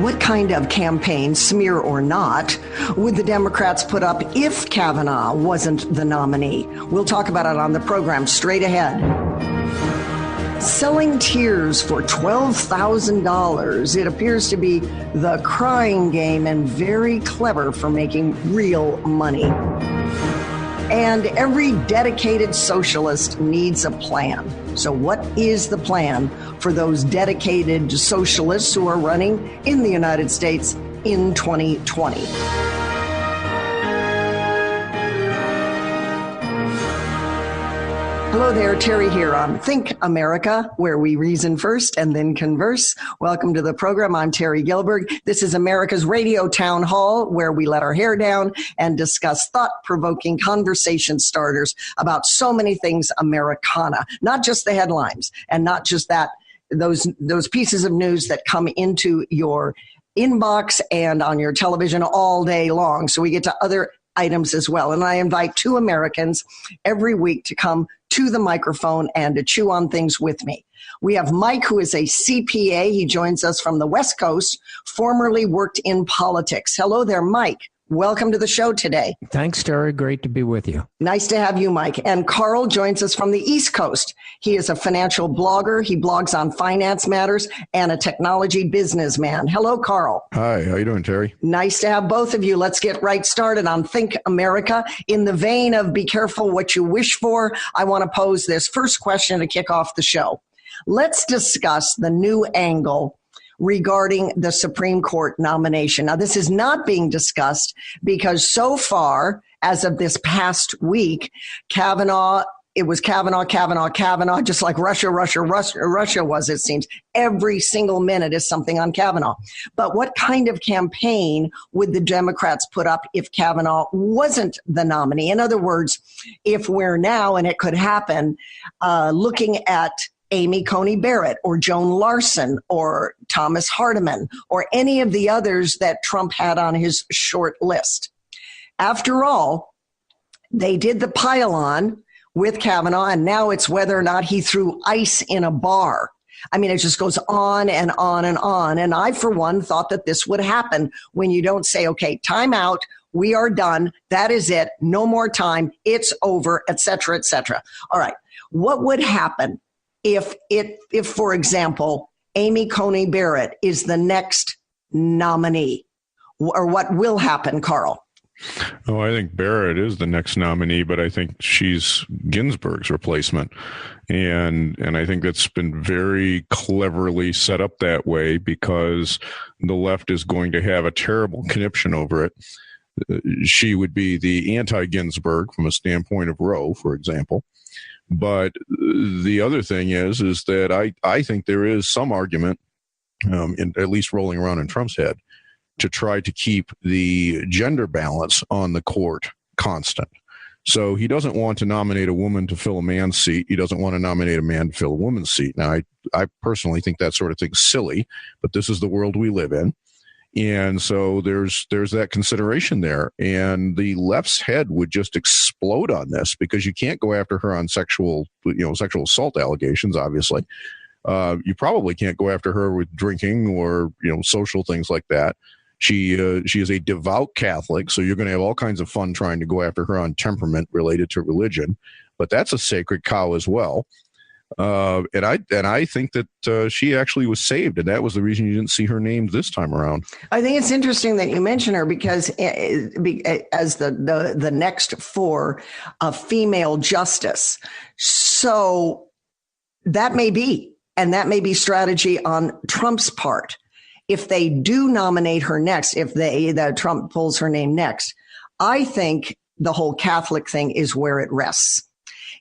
What kind of campaign, smear or not, would the Democrats put up if Kavanaugh wasn't the nominee? We'll talk about it on the program straight ahead. Selling tears for $12,000. It appears to be the crying game and very clever for making real money. And every dedicated socialist needs a plan. So what is the plan for those dedicated socialists who are running in the United States in 2020? Hello there, Terry here on Think America, where we reason first and then converse. Welcome to the program. I'm Terry Gilberg. This is America's radio town hall, where we let our hair down and discuss thought-provoking conversation starters about so many things Americana, not just the headlines and not just those pieces of news that come into your inbox and on your television all day long. So we get to other items as well. And I invite two Americans every week to come to the microphone and to chew on things with me. We have Mike, who is a CPA. He joins us from the West Coast, formerly worked in politics. Hello there, Mike. Welcome to the show today. Thanks, Terry. Great to be with you. Nice to have you, Mike. And Carl joins us from the East Coast. He is a financial blogger. He blogs on finance matters and a technology businessman. Hello, Carl. Hi. How you doing, Terry? Nice to have both of you. Let's get right started on Think America. In the vein of be careful what you wish for, I want to pose this first question to kick off the show. Let's discuss the new angle regarding the Supreme Court nomination. Now, this is not being discussed because so far, as of this past week, Kavanaugh, just like Russia was, it seems. Every single minute is something on Kavanaugh. But what kind of campaign would the Democrats put up if Kavanaugh wasn't the nominee? In other words, if we're now, and it could happen, looking at Amy Coney Barrett or Joan Larson or Thomas Hardiman or any of the others that Trump had on his short list. After all, they did the pile-on with Kavanaugh, and now it's whether or not he threw ice in a bar. I mean, it just goes on and on and on. And I, for one, thought that this would happen when you don't say, okay, time out, we are done, that is it, no more time, it's over, et cetera, et cetera. All right, what would happen if, for example, Amy Coney Barrett is the next nominee? Or what will happen, Carl? Oh, I think Barrett is the next nominee, but I think she's Ginsburg's replacement. And I think that's been very cleverly set up that way because the left is going to have a terrible conniption over it. She would be the anti-Ginsburg from a standpoint of Roe, for example. But the other thing is that I think there is some argument, at least rolling around in Trump's head, to try to keep the gender balance on the court constant. So he doesn't want to nominate a woman to fill a man's seat. He doesn't want to nominate a man to fill a woman's seat. Now, I personally think that sort of thing's silly, but this is the world we live in. And so there's that consideration there. And the left's head would just explode on this because you can't go after her on sexual assault allegations, obviously. You probably can't go after her with drinking or, social things like that. She is a devout Catholic, so you're going to have all kinds of fun trying to go after her on temperament related to religion. But that's a sacred cow as well. And I think that she actually was saved, and that was the reason you didn't see her named this time around. I think it's interesting that you mention her because as the next for a female justice. So that may be, and that may be strategy on Trump's part. If they do nominate her next, that Trump pulls her name next, I think the whole Catholic thing is where it rests.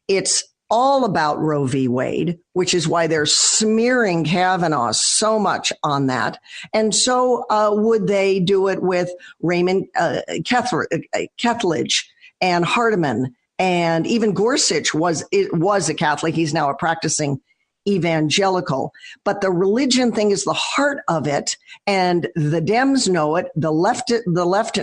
It's all about Roe v. Wade, which is why they're smearing Kavanaugh so much on that. And so would they do it with Raymond Kethledge and Hardiman, and even Gorsuch was a Catholic. He's now a practicing evangelical. But the religion thing is the heart of it, and the Dems know it. The left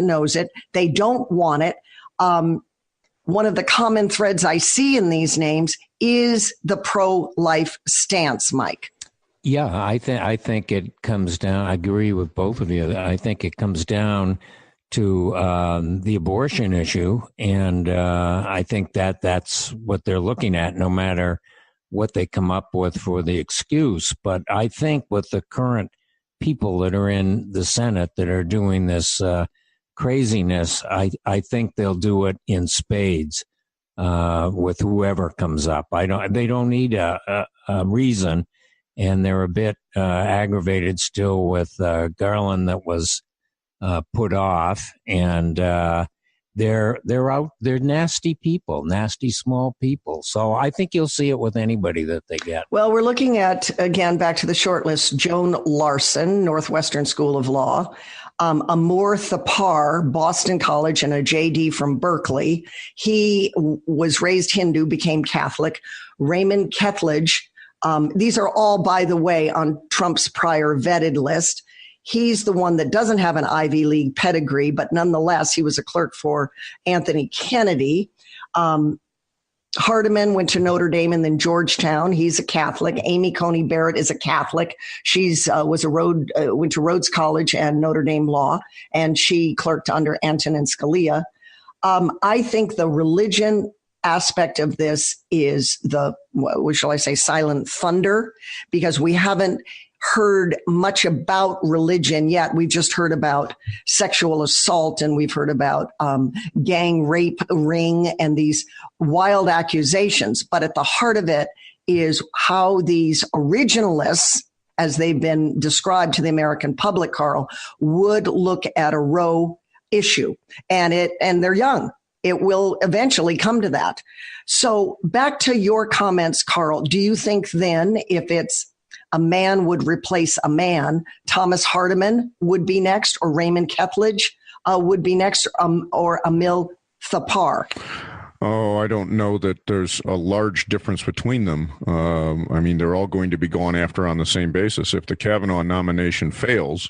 knows it. They don't want it. One of the common threads I see in these names is the pro-life stance, Mike. Yeah, I think it comes down. I agree with both of you. I think it comes down to the abortion issue, and I think that's what they're looking at, no matter what they come up with for the excuse. But I think with the current people that are in the Senate that are doing this craziness, I think they'll do it in spades with whoever comes up. They don't need a reason, and they're a bit aggravated still with Garland that was put off, and they're nasty people, nasty small people. So I think you'll see it with anybody that they get. Well, we're looking at, again, back to the short list, Joan Larson, Northwestern School of Law, Amor Thapar, Boston College, and a JD from Berkeley. He was raised Hindu, became Catholic. Raymond Ketledge. These are all, by the way, on Trump's prior vetted list. He's the one that doesn't have an Ivy League pedigree, but nonetheless, he was a clerk for Anthony Kennedy. Hardiman went to Notre Dame and then Georgetown. He's a Catholic. Amy Coney Barrett is a Catholic. She's went to Rhodes College and Notre Dame Law, and she clerked under Antonin Scalia. I think the religion aspect of this is what shall I say, silent thunder, because we haven't heard much about religion yet. We've just heard about sexual assault, and we've heard about gang rape ring and these wild accusations. But at the heart of it is how these originalists, as they've been described to the American public, Carl, would look at a Roe issue. And they're young. It will eventually come to that. So back to your comments, Carl, do you think then, if it's a man would replace a man, Thomas Hardiman would be next, or Raymond Ketledge would be next, or Emil Thapar? Oh, I don't know that there's a large difference between them. I mean, they're all going to be gone after on the same basis. If the Kavanaugh nomination fails,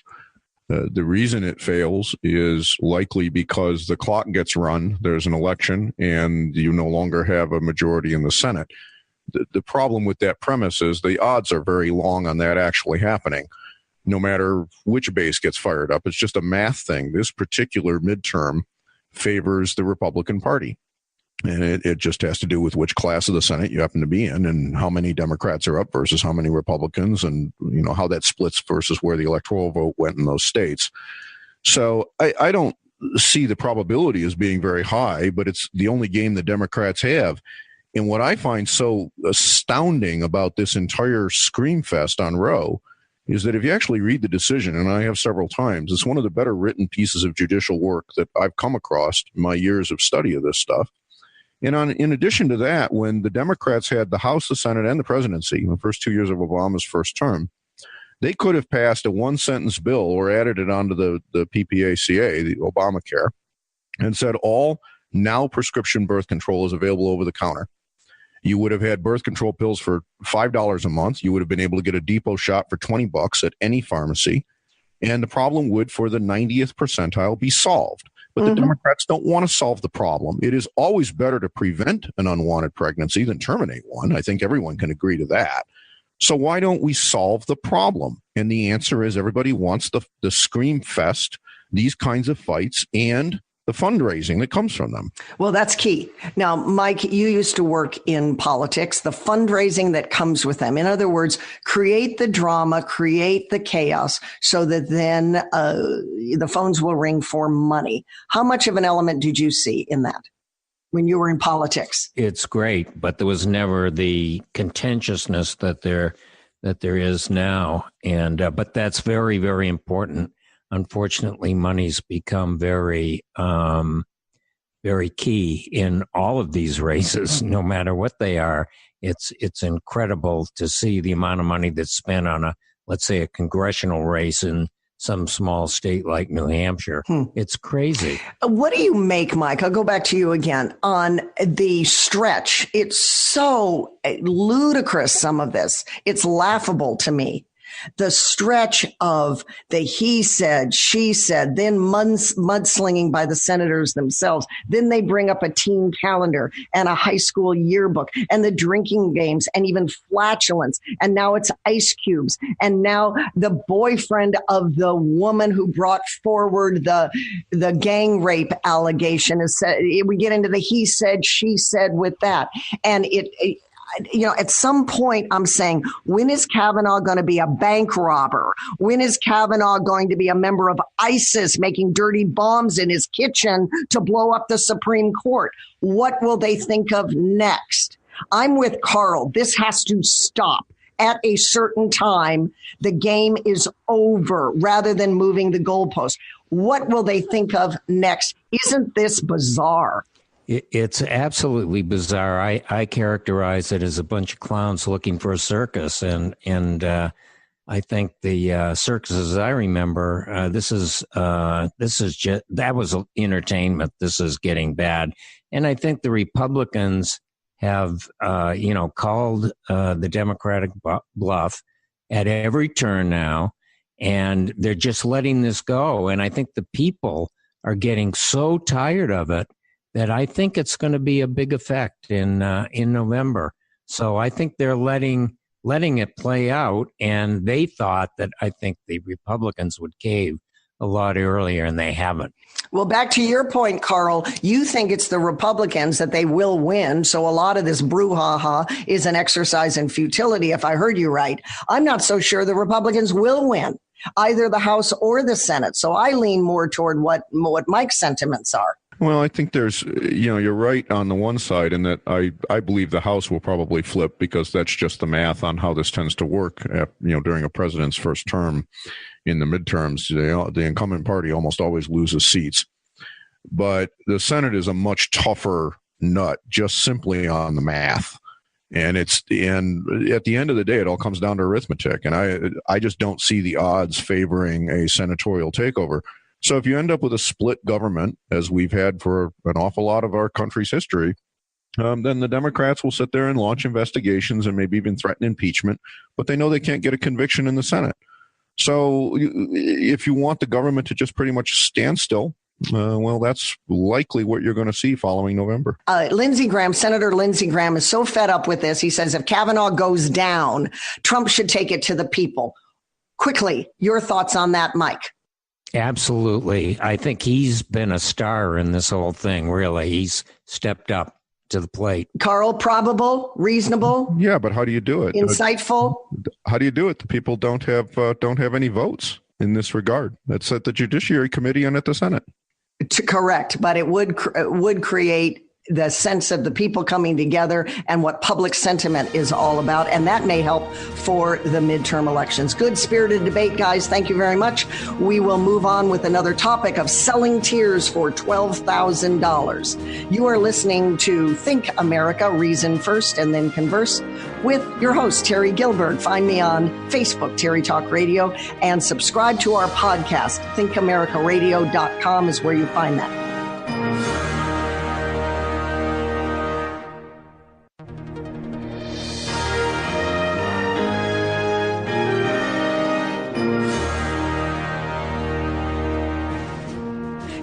the reason it fails is likely because the clock gets run, there's an election, and you no longer have a majority in the Senate. The problem with that premise is the odds are very long on that actually happening, no matter which base gets fired up. It's just a math thing. This particular midterm favors the Republican Party. And it just has to do with which class of the Senate you happen to be in and how many Democrats are up versus how many Republicans, and how that splits versus where the electoral vote went in those states. So I don't see the probability as being very high, but it's the only game the Democrats have. And what I find so astounding about this entire scream fest on Roe is that if you actually read the decision, and I have several times, it's one of the better written pieces of judicial work that I've come across in my years of study of this stuff. And in addition to that, when the Democrats had the House, the Senate, and the presidency in the first 2 years of Obama's first term, they could have passed a one-sentence bill or added it onto the PPACA, the Obamacare, and said all now prescription birth control is available over the counter. You would have had birth control pills for $5 a month. You would have been able to get a depot shot for $20 at any pharmacy. And the problem would, for the 90th percentile, be solved. But the Democrats don't want to solve the problem. It is always better to prevent an unwanted pregnancy than terminate one. I think everyone can agree to that. So why don't we solve the problem? And the answer is everybody wants the scream fest, these kinds of fights, and the fundraising that comes from them. Well, that's key. Now, Mike, you used to work in politics, the fundraising that comes with them. In other words, create the drama, create the chaos so that then the phones will ring for money. How much of an element did you see in that when you were in politics? It's great, but there was never the contentiousness that there is now. And but that's very, very important. Unfortunately, money's become very, very key in all of these races, no matter what they are. It's incredible to see the amount of money that's spent on let's say, a congressional race in some small state like New Hampshire. It's crazy. What do you make, Mike? I'll go back to you again on the stretch. It's so ludicrous, some of this. It's laughable to me. The stretch of the he said, she said, then mudslinging by the senators themselves. Then they bring up a teen calendar and a high school yearbook and the drinking games and even flatulence. And now it's ice cubes. And now the boyfriend of the woman who brought forward the gang rape allegation is said. We get into the he said, she said with that. And at some point, I'm saying, when is Kavanaugh going to be a bank robber? When is Kavanaugh going to be a member of ISIS making dirty bombs in his kitchen to blow up the Supreme Court? What will they think of next? I'm with Carl. This has to stop. At a certain time, the game is over rather than moving the goalpost. What will they think of next? Isn't this bizarre? It's absolutely bizarre. I characterize it as a bunch of clowns looking for a circus, and I think the circuses I remember, this is just, that was entertainment. This is getting bad, and I think the Republicans have called the Democratic bluff at every turn now, and they're just letting this go. And I think the people are getting so tired of it that I think it's going to be a big effect in November. So I think they're letting it play out, and they thought that I think the Republicans would cave a lot earlier, and they haven't. Well, back to your point, Carl, you think it's the Republicans that they will win. So a lot of this brouhaha is an exercise in futility, if I heard you right. I'm not so sure the Republicans will win either the House or the Senate. So I lean more toward what Mike's sentiments are. Well, I think there's, you're right on the one side in that I believe the House will probably flip, because that's just the math on how this tends to work, during a president's first term. In the midterms, the incumbent party almost always loses seats. But the Senate is a much tougher nut, just simply on the math. And at the end of the day, it all comes down to arithmetic. And I just don't see the odds favoring a senatorial takeover. So if you end up with a split government, as we've had for an awful lot of our country's history, then the Democrats will sit there and launch investigations and maybe even threaten impeachment, but they know they can't get a conviction in the Senate. So if you want the government to just pretty much stand still, well, that's likely what you're going to see following November. Senator Lindsey Graham is so fed up with this. He says if Kavanaugh goes down, Trump should take it to the people. Quickly, your thoughts on that, Mike? Absolutely. I think he's been a star in this whole thing, really. He's stepped up to the plate. Carl, probable, reasonable? Yeah, but how do you do it? Insightful? How do you do it? The people don't have any votes in this regard. That's at the Judiciary Committee and at the Senate. Correct, but it would create the sense of the people coming together and what public sentiment is all about. And that may help for the midterm elections. Good spirited debate, guys. Thank you very much. We will move on with another topic of selling tears for $12,000. You are listening to Think America, Reason First and Then Converse, with your host, Terry Gilbert. Find me on Facebook, Terry Talk Radio, and subscribe to our podcast. ThinkAmericaRadio.com is where you find that.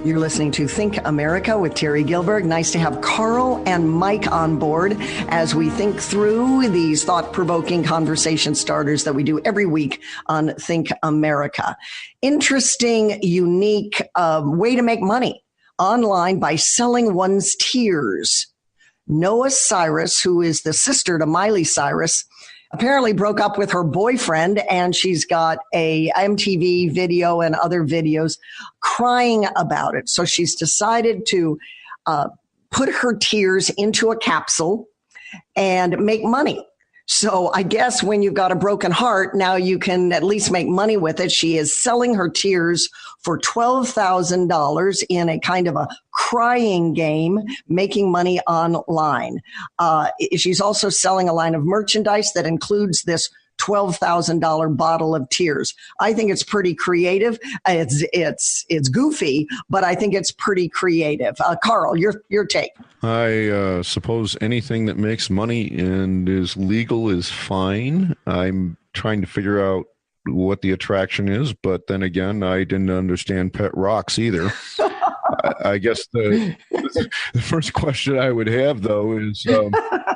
You're listening to Think America with Terry Gilbert. Nice to have Carl and Mike on board as we think through these thought-provoking conversation starters that we do every week on Think America. Interesting, unique way to make money online by selling one's tears. Noah Cyrus, who is the sister to Miley Cyrus, apparently broke up with her boyfriend, and she's got a MTV video and other videos crying about it. So she's decided to put her tears into a capsule and make money. So I guess when you've got a broken heart, now you can at least make money with it. She is selling her tears for $12,000 in a kind of a crying game, making money online. She's also selling a line of merchandise that includes this $12,000 bottle of tears. I think it's pretty creative. It's goofy, but I think it's pretty creative. Carl, your take. I suppose anything that makes money and is legal is fine. I'm trying to figure out what the attraction is. But then again, I didn't understand pet rocks either. I guess the first question I would have, though, is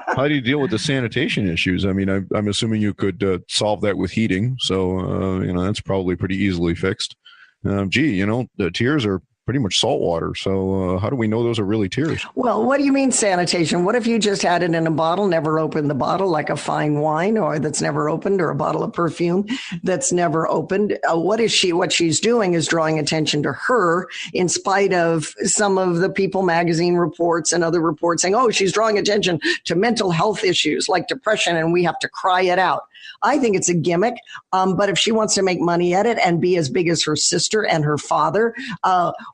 how do you deal with the sanitation issues? I mean, I'm assuming you could solve that with heating. So, that's probably pretty easily fixed. The tears are pretty much salt water. So how do we know those are really tears? Well, what do you mean sanitation? What if you just had it in a bottle, never opened the bottle, like a fine wine or that's never opened, or a bottle of perfume that's never opened? What she's doing is drawing attention to her, in spite of some of the People magazine reports and other reports saying, oh, she's drawing attention to mental health issues like depression and we have to cry it out. I think it's a gimmick. But if she wants to make money at it and be as big as her sister and her father,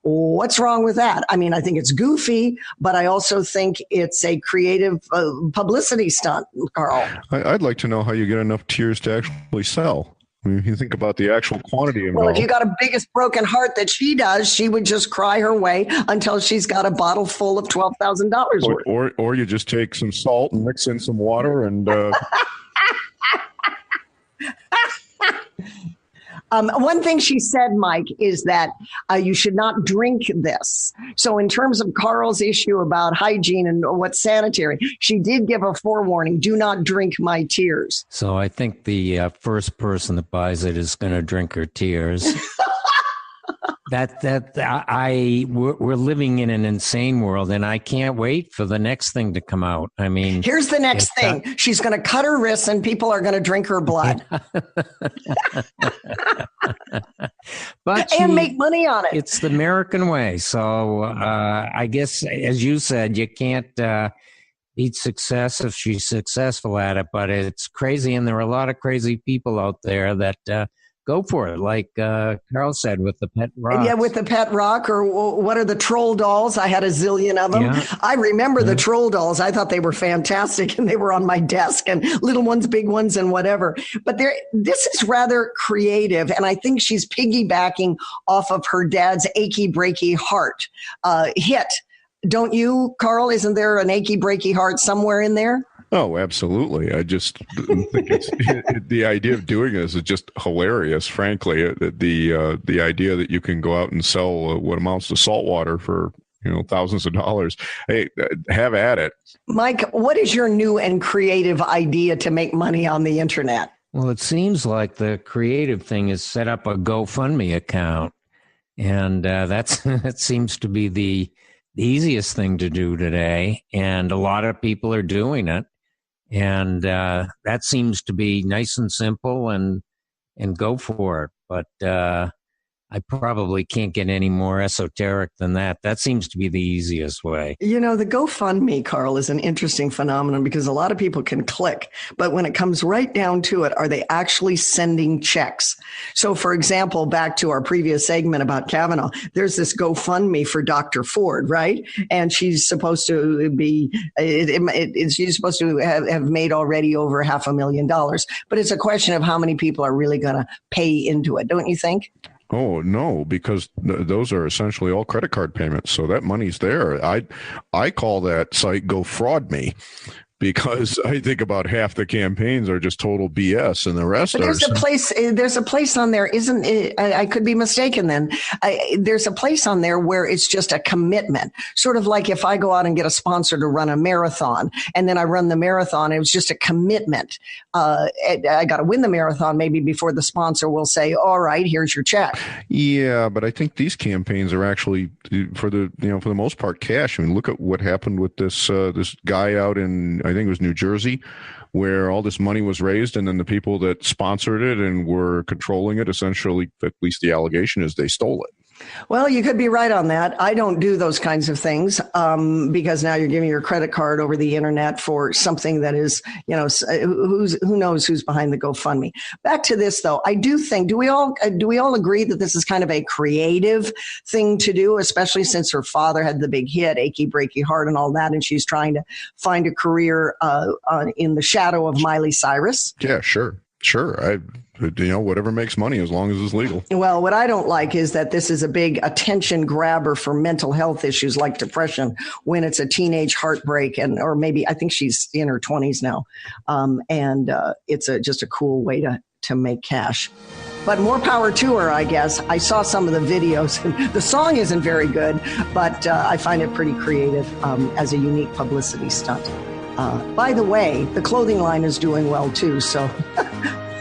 what's wrong with that? I mean, I think it's goofy, but I also think it's a creative publicity stunt, Carl. I'd like to know how you get enough tears to actually sell. I mean, if you think about the actual quantity involved. Well, if you got a biggest broken heart that she does, she would just cry her way until she's got a bottle full of $12,000 worth. Or you just take some salt and mix in some water and... One thing she said, Mike, is that you should not drink this. So in terms of Carl's issue about hygiene and what's sanitary, she did give a forewarning: do not drink my tears. So I think the first person that buys it is going to drink her tears. We're living in an insane world, and I can't wait for the next thing to come out. I mean, here's the next thing. She's going to cut her wrists and people are going to drink her blood. And make money on it. It's the American way. So I guess, as you said, you can't beat success if she's successful at it, but it's crazy. And there are a lot of crazy people out there that go for it, like Carl said, with the pet rock. Yeah, with the pet rock, or what are the troll dolls? I had a zillion of them. Yeah. I remember the troll dolls. I thought they were fantastic, and they were on my desk, and little ones, big ones, and whatever. But this is rather creative, and I think she's piggybacking off of her dad's Achy Breaky Heart hit. Don't you, Carl? Isn't there an Achy Breaky Heart somewhere in there? Oh, absolutely. I just think the idea of doing this is just hilarious, frankly. The idea that you can go out and sell what amounts to salt water for thousands of dollars. Hey, have at it. Mike, what is your new and creative idea to make money on the internet? Well, it seems like the creative thing is set up a GoFundMe account. And that seems to be the easiest thing to do today. And a lot of people are doing it. And that seems to be nice and simple, and go for it. But I probably can't get any more esoteric than that. That seems to be the easiest way. The GoFundMe, Carl, is an interesting phenomenon because a lot of people can click. But when it comes right down to it, are they actually sending checks? So, for example, back to our previous segment about Kavanaugh, there's this GoFundMe for Dr. Ford, right? And she's supposed to be, she's supposed to have made already over $500,000. But it's a question of how many people are really going to pay into it, don't you think? Oh, no, because those are essentially all credit card payments. So that money's there. I call that site Go Fraud Me, because I think about half the campaigns are just total BS, and the rest but are. There's a place on there, isn't it? I could be mistaken then. There's a place on there where it's just a commitment, sort of like if I go out and get a sponsor to run a marathon, and then I run the marathon, it was just a commitment. I got to win the marathon maybe before the sponsor will say, all right, here's your check. Yeah, but I think these campaigns are actually, for the most part, cash. I mean, look at what happened with this guy out in, I think it was New Jersey, where all this money was raised, and then the people that sponsored it and were controlling it, essentially, at least the allegation is, they stole it. Well, you could be right on that. I don't do those kinds of things because now you're giving your credit card over the internet for something that is, who knows who's behind the GoFundMe. Back to this, though, I do think, do we all agree that this is kind of a creative thing to do, especially since her father had the big hit, Achy Breaky Heart and all that, and she's trying to find a career in the shadow of Miley Cyrus? Yeah, sure. Whatever makes money as long as it's legal. Well, what I don't like is that this is a big attention grabber for mental health issues like depression when it's a teenage heartbreak, or maybe I think she's in her 20s now. And it's just a cool way to make cash. But more power to her, I guess. I saw some of the videos. The song isn't very good, but I find it pretty creative as a unique publicity stunt. By the way, the clothing line is doing well too, so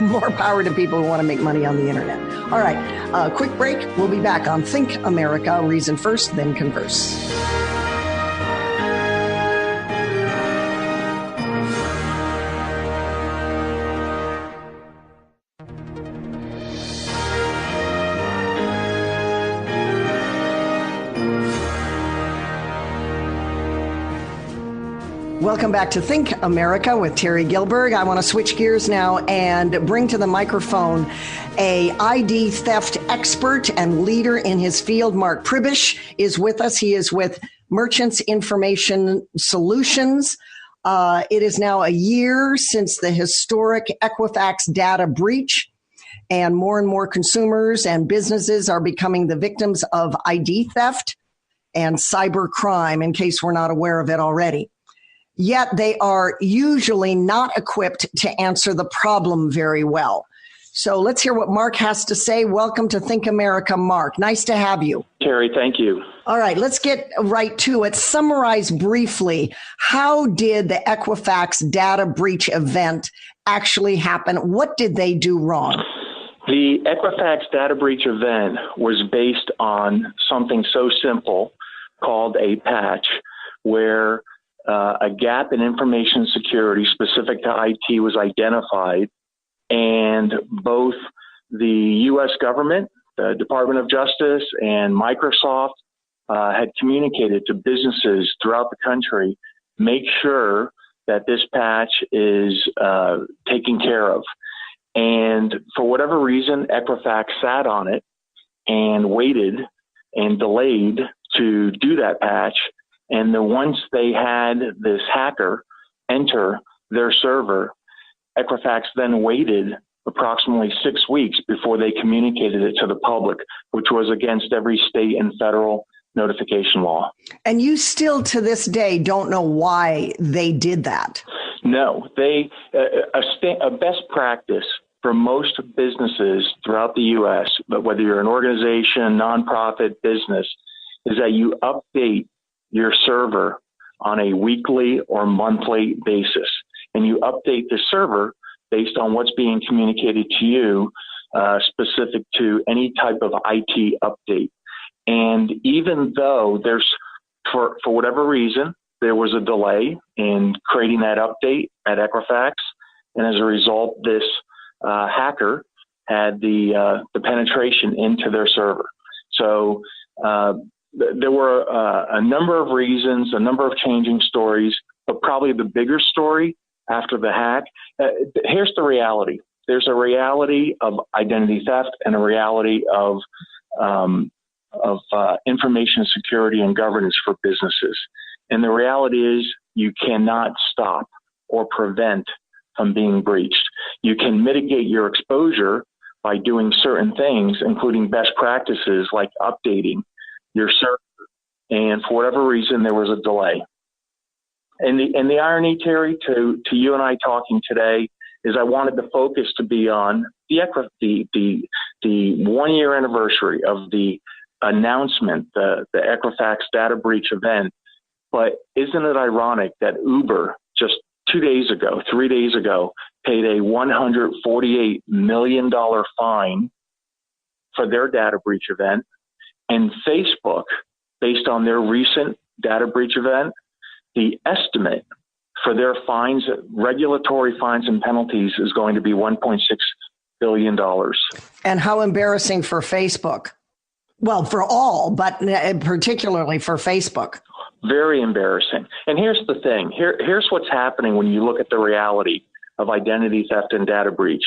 more power to people who want to make money on the internet. All right, quick break. We'll be back on Think America, Reason First, then Converse. Welcome back to Think America with Terry Gilberg. I want to switch gears now and bring to the microphone a ID theft expert and leader in his field. Mark Pribish is with us. He is with Merchants Information Solutions. It is now a year since the historic Equifax data breach, and more consumers and businesses are becoming the victims of ID theft and cyber crime, in case we're not aware of it already. Yet they are usually not equipped to answer the problem very well. So let's hear what Mark has to say. Welcome to Think America, Mark. Nice to have you. Terry, thank you. All right, let's get right to it. Summarize briefly, how did the Equifax data breach event actually happen? What did they do wrong? The Equifax data breach event was based on something so simple called a patch, where a gap in information security specific to IT was identified, and both the U.S. government, the Department of Justice, and Microsoft had communicated to businesses throughout the country, make sure that this patch is taken care of. And for whatever reason, Equifax sat on it and waited and delayed to do that patch. And then once they had this hacker enter their server, Equifax then waited approximately 6 weeks before they communicated it to the public, which was against every state and federal notification law. And you still to this day don't know why they did that? No, a best practice for most businesses throughout the U.S., but whether you're an organization, nonprofit, business, is that you update your server on a weekly or monthly basis. And you update the server based on what's being communicated to you, specific to any type of IT update. And even though for whatever reason, there was a delay in creating that update at Equifax, and as a result, this hacker had the penetration into their server. So there were a number of reasons, a number of changing stories, but probably the bigger story after the hack. Here's the reality. There's a reality of identity theft and a reality of information security and governance for businesses. And the reality is you cannot stop or prevent from being breached. You can mitigate your exposure by doing certain things, including best practices like updating your server. And for whatever reason, there was a delay. And the irony, Terry, to you and I talking today, is I wanted the focus to be on the 1 year anniversary of the announcement, the Equifax data breach event. But isn't it ironic that Uber just 3 days ago, paid a $148 million fine for their data breach event, and Facebook, based on their recent data breach event, the estimate for their fines, regulatory fines and penalties, is going to be $1.6 billion. And how embarrassing for Facebook. Well, for all, but particularly for Facebook. Very embarrassing. And here's the thing. Here's what's happening when you look at the reality of identity theft and data breach.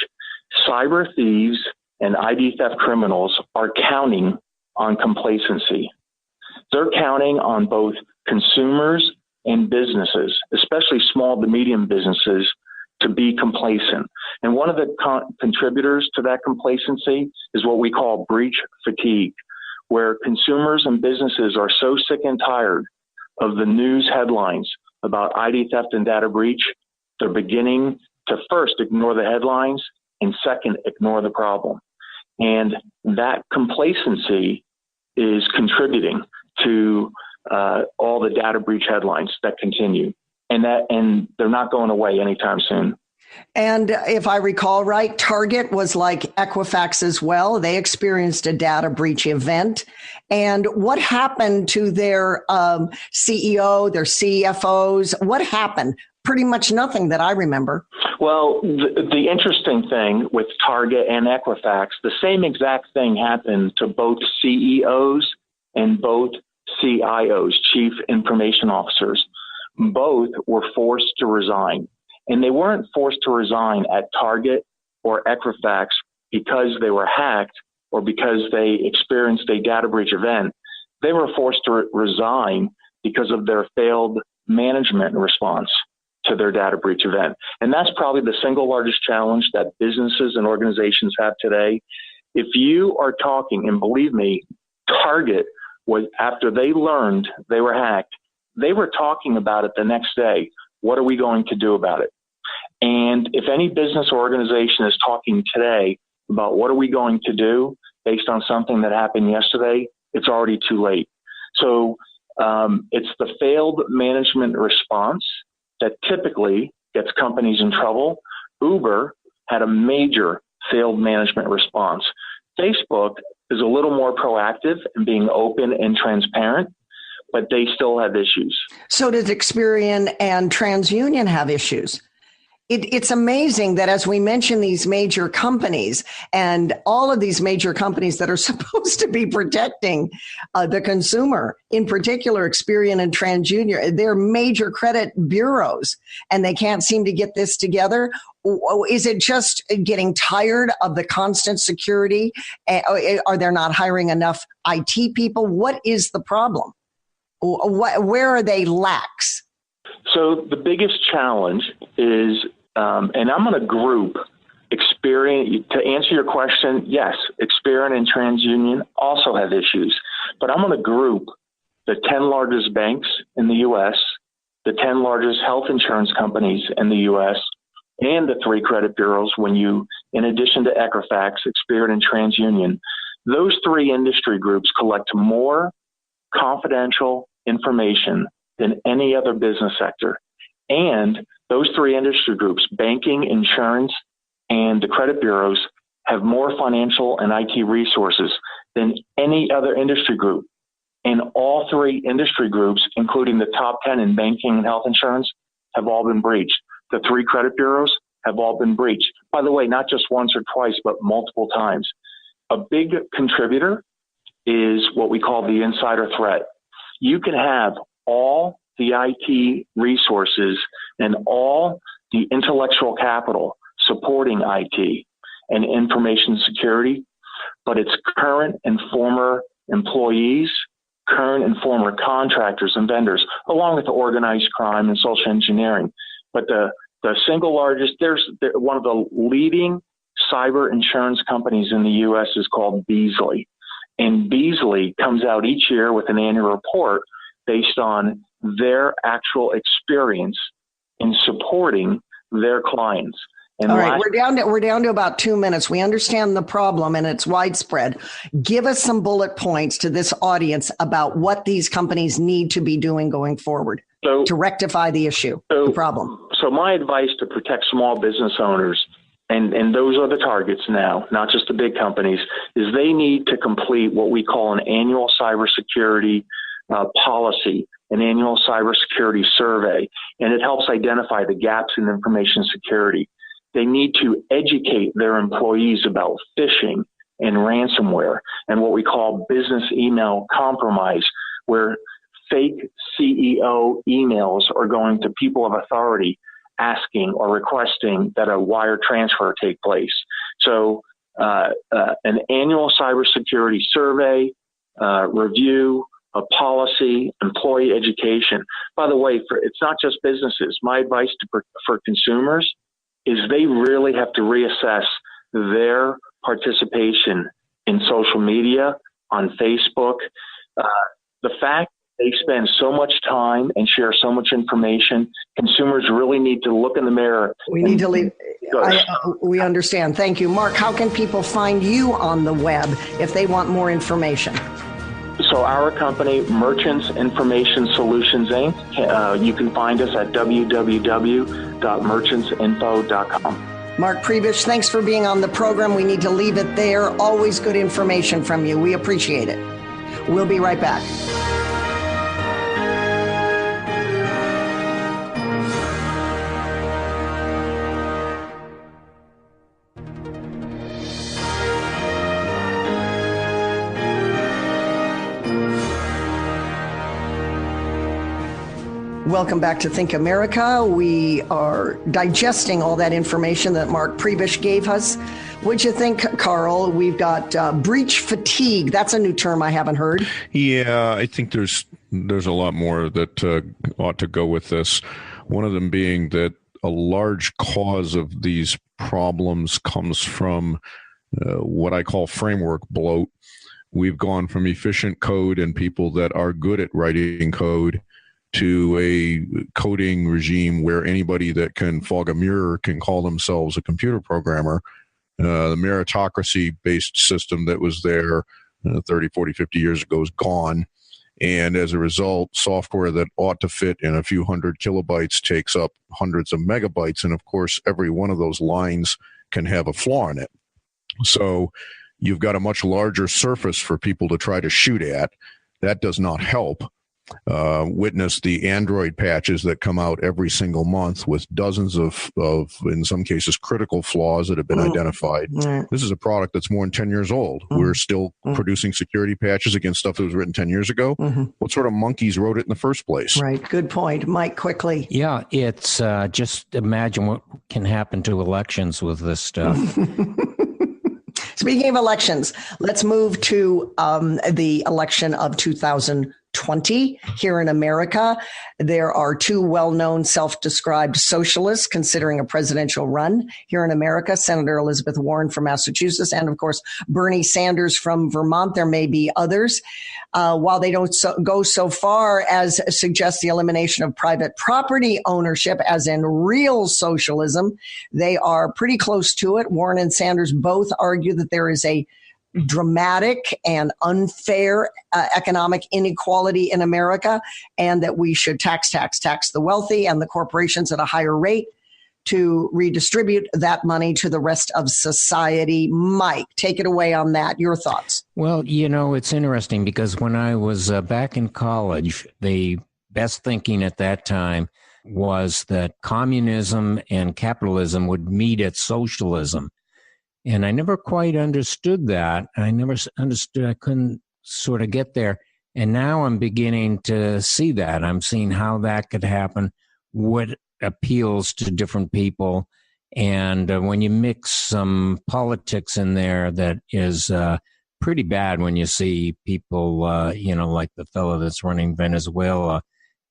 Cyber thieves and ID theft criminals are counting on complacency. They're counting on both consumers and businesses, especially small to medium businesses, to be complacent. And one of the contributors to that complacency is what we call breach fatigue, where consumers and businesses are so sick and tired of the news headlines about ID theft and data breach, they're beginning to first ignore the headlines and second, ignore the problem. And that complacency is contributing to all the data breach headlines that continue. And they're not going away anytime soon. And if I recall right, Target was like Equifax as well. They experienced a data breach event. And what happened to their CEO, their CFOs? What happened? Pretty much nothing that I remember. Well, the interesting thing with Target and Equifax, the same exact thing happened to both CEOs and both CIOs, Chief Information Officers. Both were forced to resign. And they weren't forced to resign at Target or Equifax because they were hacked or because they experienced a data breach event. They were forced to resign because of their failed management response to their data breach event. And that's probably the single largest challenge that businesses and organizations have today. If you are talking, and believe me, Target was, after they learned they were hacked, they were talking about it the next day. What are we going to do about it? And if any business or organization is talking today about what are we going to do based on something that happened yesterday, it's already too late. So it's the failed management response that typically gets companies in trouble. Uber had a major failed management response. Facebook is a little more proactive in being open and transparent, but they still have issues. So does Experian and TransUnion have issues? It's amazing that as we mention these major companies and all of these major companies that are supposed to be protecting the consumer, in particular Experian and TransUnion, they're major credit bureaus and they can't seem to get this together. Is it just getting tired of the constant security? Are they not hiring enough IT people? What is the problem? Where are they lax? So the biggest challenge is, and I'm going to group Experian, to answer your question, yes, Experian and TransUnion also have issues, but I'm going to group the 10 largest banks in the U.S., the 10 largest health insurance companies in the U.S., and the 3 credit bureaus when you, in addition to Equifax, Experian, and TransUnion, those 3 industry groups collect more confidential information than any other business sector. And those 3 industry groups, banking, insurance, and the credit bureaus, have more financial and IT resources than any other industry group. And all 3 industry groups, including the top 10 in banking and health insurance, have all been breached. The 3 credit bureaus have all been breached. By the way, not just once or twice, but multiple times. A big contributor is what we call the insider threat. You can have all the IT resources and all the intellectual capital supporting IT and information security, but it's current and former employees, current and former contractors and vendors, along with the organized crime and social engineering. But the single largest, one of the leading cyber insurance companies in the U.S. is called Beasley. And Beasley comes out each year with an annual report based on their actual experience in supporting their clients. And all right, we're down to about 2 minutes. We understand the problem and it's widespread. Give us some bullet points to this audience about what these companies need to be doing going forward to rectify the issue, the problem. So my advice to protect small business owners, and those are the targets now, not just the big companies, is they need to complete what we call an annual cybersecurity policy, an annual cybersecurity survey, and it helps identify the gaps in information security. They need to educate their employees about phishing and ransomware and what we call business email compromise, where fake CEO emails are going to people of authority asking or requesting that a wire transfer take place. So an annual cybersecurity survey, review, a policy, employee education. By the way, it's not just businesses. My advice for consumers is they really have to reassess their participation in social media, on Facebook. The fact they spend so much time and share so much information, consumers really need to look in the mirror. We need to leave. We understand. Thank you. Mark, how can people find you on the web if they want more information? So our company, Merchants Information Solutions, Inc., you can find us at www.merchantsinfo.com. Mark Pribish, thanks for being on the program. We need to leave it there. Always good information from you. We appreciate it. We'll be right back. Welcome back to Think America. We are digesting all that information that Mark Pribish gave us. What'd you think, Carl? We've got breach fatigue. That's a new term I haven't heard. Yeah, I think there's a lot more that ought to go with this. One of them being that a large cause of these problems comes from what I call framework bloat. We've gone from efficient code and people that are good at writing code to a coding regime where anybody that can fog a mirror can call themselves a computer programmer. The meritocracy-based system that was there 30, 40, 50 years ago is gone. And as a result, software that ought to fit in a few hundred kilobytes takes up hundreds of megabytes. And of course, every one of those lines can have a flaw in it. So you've got a much larger surface for people to try to shoot at. That does not help. Witness the Android patches that come out every single month with dozens of in some cases, critical flaws that have been identified. This is a product that's more than 10 years old. We're still producing security patches against stuff that was written 10 years ago. What sort of monkeys wrote it in the first place? Right. Good point. Mike, quickly. Yeah, it's just imagine what can happen to elections with this stuff. Speaking of elections, let's move to the election of 2020 here in America. There are two well-known self-described socialists considering a presidential run here in America, Senator Elizabeth Warren from Massachusetts, and of course, Bernie Sanders from Vermont. There may be others. While they don't go so far as suggest the elimination of private property ownership, as in real socialism, they are pretty close to it. Warren and Sanders both argue that there is a dramatic and unfair economic inequality in America, and that we should tax the wealthy and the corporations at a higher rate to redistribute that money to the rest of society. Mike, take it away on that. Your thoughts? Well, it's interesting because when I was back in college, the best thinking at that time was that communism and capitalism would meet at socialism. And I never quite understood that. I couldn't sort of get there. And now I'm beginning to see that. I'm seeing how that could happen, what appeals to different people. And when you mix some politics in there, that is pretty bad when you see people, like the fellow that's running Venezuela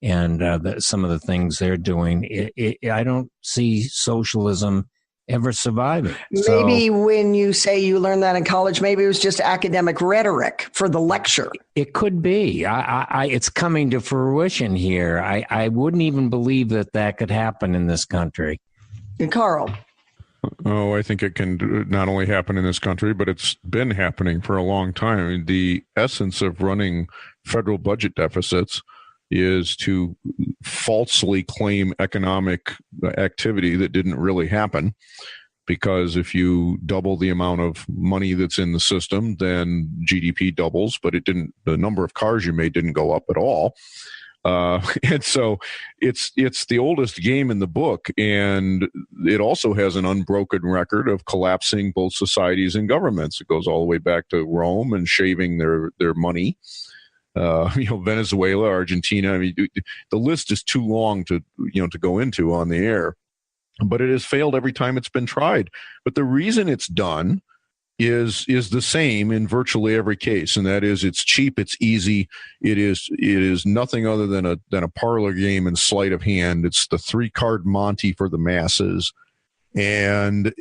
and some of the things they're doing. I don't see socialism ever surviving. Maybe when you say you learned that in college, maybe it was just academic rhetoric for the lecture. It could be. It's coming to fruition here. I wouldn't even believe that could happen in this country. And Carl? Oh, I think it can not only happen in this country, but it's been happening for a long time. I mean, the essence of running federal budget deficits is to falsely claim economic activity that didn't really happen. Because if you double the amount of money that's in the system, then GDP doubles, but the number of cars you made didn't go up at all. And so it's the oldest game in the book, and it also has an unbroken record of collapsing both societies and governments. It goes all the way back to Rome and shaving their money. Venezuela, Argentina. I mean, the list is too long to go into on the air, but it has failed every time it's been tried. But the reason it's done is the same in virtually every case, and that is it's cheap, it's easy, it is nothing other than a parlor game and sleight of hand. It's the 3-card Monte for the masses, and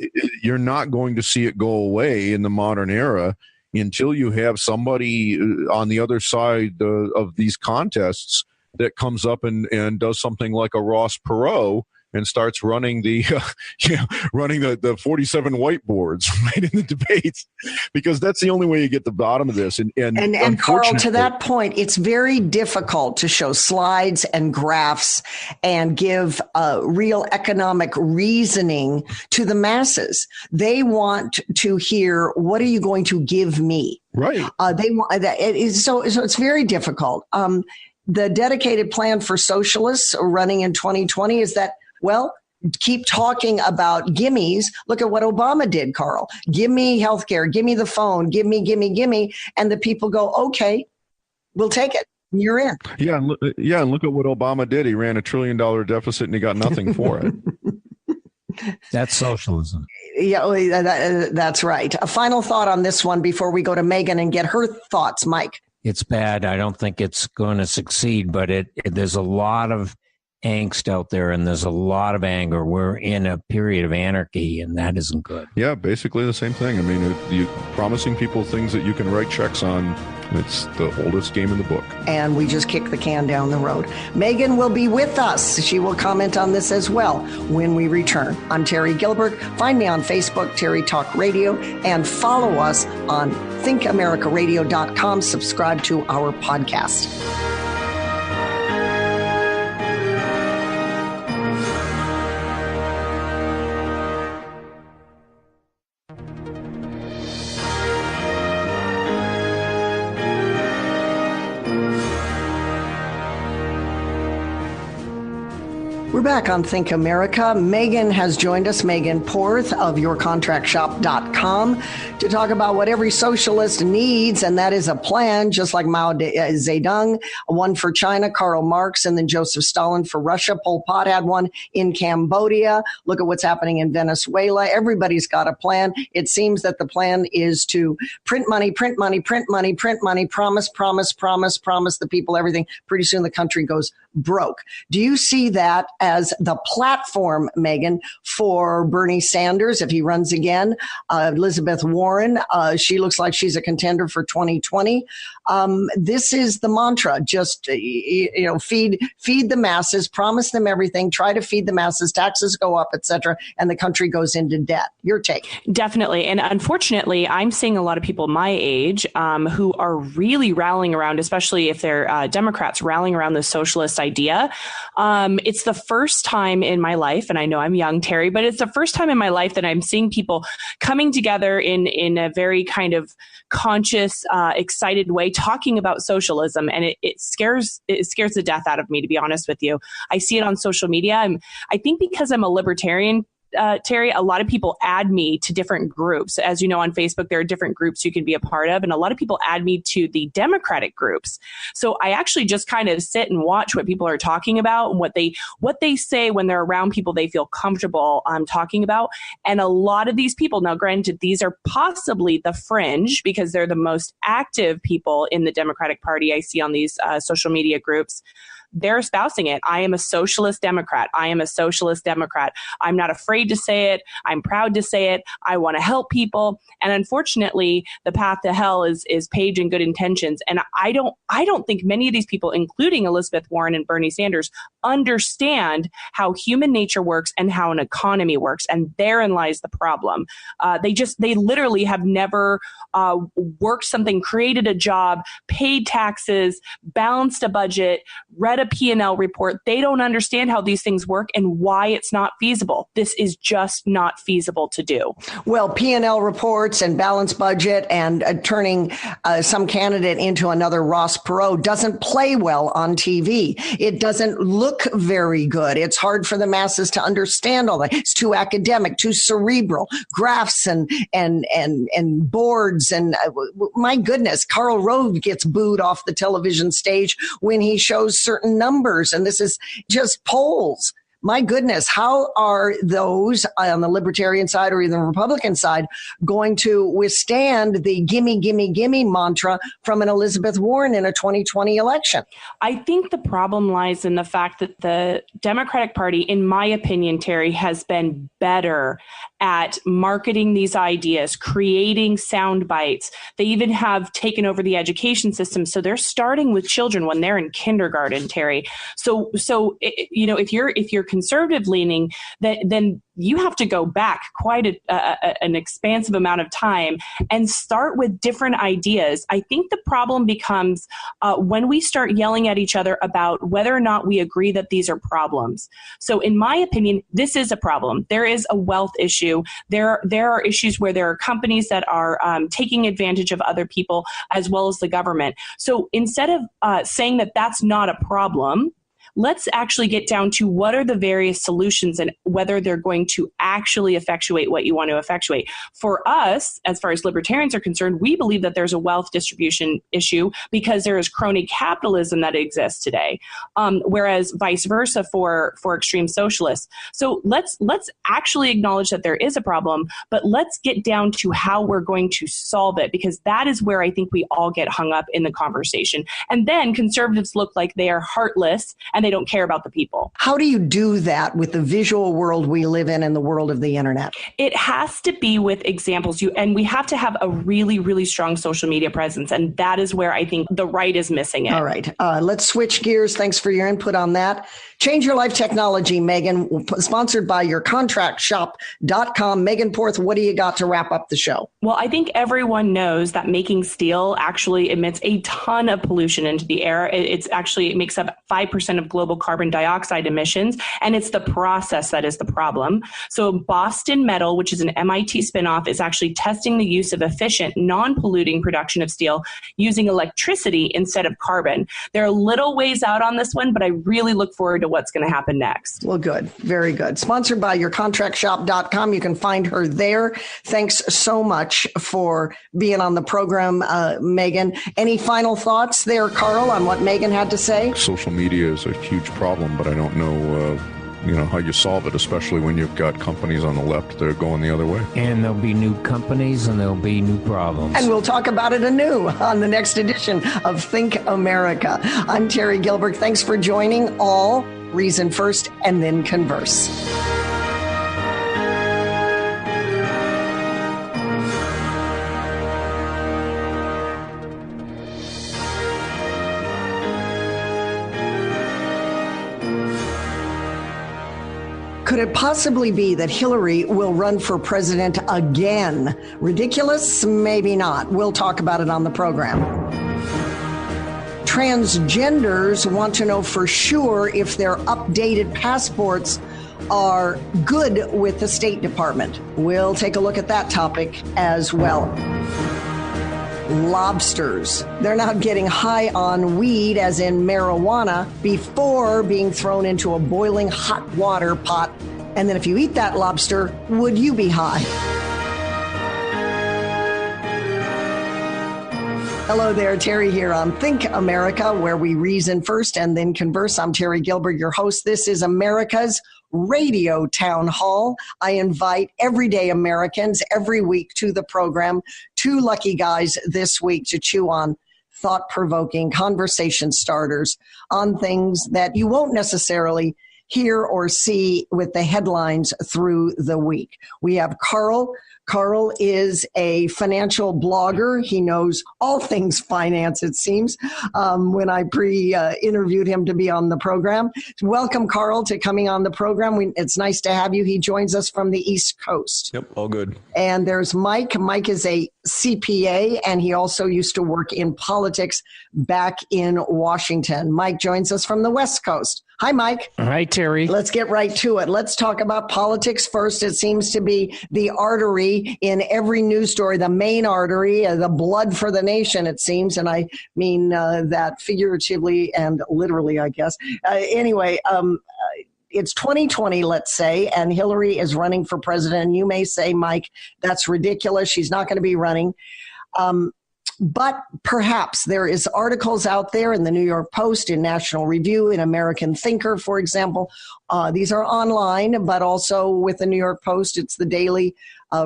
you're not going to see it go away in the modern era until you have somebody on the other side of these contests that comes up and does something like a Ross Perot and starts running the running the 47 whiteboards right in the debates, because that's the only way you get the bottom of this. And Carl, to that point, it's very difficult to show slides and graphs and give real economic reasoning to the masses. They want to hear, what are you going to give me? Right. They want that. It is so it's very difficult. The dedicated plan for socialists running in 2020 is that, well, keep talking about gimmies. Look at what Obama did, Carl. Give me healthcare. Give me the phone. Give me. And the people go, okay, we'll take it. You're in. Yeah. And look at what Obama did. He ran $1 trillion deficit and he got nothing for it. That's socialism. Yeah, that's right. A final thought on this one before we go to Megan and get her thoughts, Mike. It's bad. I don't think it's going to succeed, but there's a lot of angst out there and there's a lot of anger. We're in a period of anarchy, and that isn't good. Yeah, basically the same thing. I mean, you promising people things that you can write checks on. It's the oldest game in the book. And we just kick the can down the road. Megan will be with us. She will comment on this as well when we return. I'm Terry Gilbert. Find me on Facebook, Terry Talk Radio, and follow us on thinkamericaradio.com. Subscribe to our podcast. We're back on Think America. Megan has joined us, Megan Porth of yourcontractshop.com, to talk about what every socialist needs, and that is a plan, just like Mao Zedong, one for China, Karl Marx, and then Joseph Stalin for Russia. Pol Pot had one in Cambodia. Look at what's happening in Venezuela. Everybody's got a plan. It seems that the plan is to print money, promise the people everything. Pretty soon the country goes broke. Do you see that as the platform, Megan, for Bernie Sanders if he runs again? Elizabeth Warren, she looks like she's a contender for 2020. This is the mantra: just feed the masses, promise them everything, try to feed the masses, taxes go up, etc., and the country goes into debt. Your take? Definitely, and unfortunately, I'm seeing a lot of people my age who are really rallying around, especially if they're Democrats, rallying around the socialist idea. It's the first time in my life, and I know I'm young, Terry, but it's the first time in my life that I'm seeing people coming together in a very kind of conscious, excited way, talking about socialism, and it scares the death out of me, to be honest with you. I see it on social media. I think because I'm a libertarian, Terry, a lot of people add me to different groups. As you know, on Facebook, there are different groups you can be a part of, and a lot of people add me to the Democratic groups. So I actually just kind of sit and watch what people are talking about and what they say when they're around people they feel comfortable talking about. And a lot of these people, now granted, these are possibly the fringe because they're the most active people in the Democratic Party I see on these social media groups. They're espousing it. I am a socialist Democrat. I am a socialist Democrat. I'm not afraid to say it. I'm proud to say it. I want to help people. And unfortunately, the path to hell is paved in good intentions. And I don't think many of these people, including Elizabeth Warren and Bernie Sanders, understand how human nature works and how an economy works. And therein lies the problem. They literally have never worked something, created a job, paid taxes, balanced a budget, read a P&L report. They don't understand how these things work and why it's not feasible. This is just not feasible to do. Well, P&L reports and balanced budget and turning some candidate into another Ross Perot doesn't play well on TV. It doesn't look very good. It's hard for the masses to understand all that. It's too academic, too cerebral, graphs and boards. And my goodness, Karl Rove gets booed off the television stage when he shows certain numbers, and this is just polls. My goodness, how are those on the libertarian side or even the Republican side going to withstand the gimme, gimme, gimme mantra from an Elizabeth Warren in a 2020 election? I think the problem lies in the fact that the Democratic Party, in my opinion, Terry, has been better at marketing these ideas, creating sound bites. They even have taken over the education system. So they're starting with children when they're in kindergarten, Terry. So if you're conservative leaning, then you have to go back quite an expansive amount of time and start with different ideas. I think the problem becomes when we start yelling at each other about whether or not we agree that these are problems. So in my opinion, this is a problem. There is a wealth issue. There are issues where there are companies that are taking advantage of other people as well as the government. So instead of saying that that's not a problem, let's actually get down to what are the various solutions and whether they're going to actually effectuate what you want to effectuate. For us, as far as libertarians are concerned, we believe that there's a wealth distribution issue because there is crony capitalism that exists today, whereas vice versa for extreme socialists. So let's actually acknowledge that there is a problem, but let's get down to how we're going to solve it, because that is where I think we all get hung up in the conversation. And then conservatives look like they are heartless and they don't care about the people. How do you do that with the visual world we live in and the world of the internet? It has to be with examples. And we have to have a really, really strong social media presence. And that is where I think the right is missing it. All right. Let's switch gears. Thanks for your input on that. Change Your Life Technology, Megan, sponsored by yourcontractshop.com. Megan Porth, what do you got to wrap up the show? Well, I think everyone knows that making steel actually emits a ton of pollution into the air. It makes up 5% of global carbon dioxide emissions, and it's the process that is the problem. So Boston Metal, which is an MIT spinoff, is actually testing the use of efficient, non-polluting production of steel using electricity instead of carbon. They're a little ways out on this one, but I really look forward to what's going to happen next. Well, good. Very good. Sponsored by yourcontractshop.com. You can find her there. Thanks so much for being on the program, Megan. Any final thoughts there, Carl, on what Megan had to say? Social media is a huge problem, but I don't know how you solve it, especially when you've got companies on the left that are going the other way. And there'll be new companies and there'll be new problems. And we'll talk about it anew on the next edition of Think America. I'm Terry Gilbert. Thanks for joining. All reason first and then converse. Could it possibly be that Hillary will run for president again? Ridiculous? Maybe not. We'll talk about it on the program. Transgenders want to know for sure if their updated passports are good with the State Department. We'll take a look at that topic as well. Lobsters. They're now getting high on weed, as in marijuana, before being thrown into a boiling hot water pot. And then if you eat that lobster, would you be high? Hello there, Terry here on Think America, where we reason first and then converse. I'm Terry Gilbert, your host. This is America's Radio Town Hall. I invite everyday Americans every week to the program. Two lucky guys this week to chew on thought-provoking conversation starters on things that you won't necessarily hear or see with the headlines through the week. We have Carl. Carl is a financial blogger. He knows all things finance, it seems, when I interviewed him to be on the program. Welcome, Carl, to coming on the program. It's nice to have you. He joins us from the East Coast. Yep, all good. And there's Mike. Mike is a CPA, and he also used to work in politics back in Washington. Mike joins us from the West Coast. Hi, Mike. Hi, Terry. Let's get right to it. Let's talk about politics first. It seems to be the artery in every news story, the main artery, the blood for the nation, it seems. And I mean that figuratively and literally, I guess. Anyway, it's 2020, let's say, and Hillary is running for president. And you may say, Mike, that's ridiculous. She's not going to be running. But perhaps there is articles out there in the New York Post, in National Review, in American Thinker, for example. These are online, but also with the New York Post. It's the daily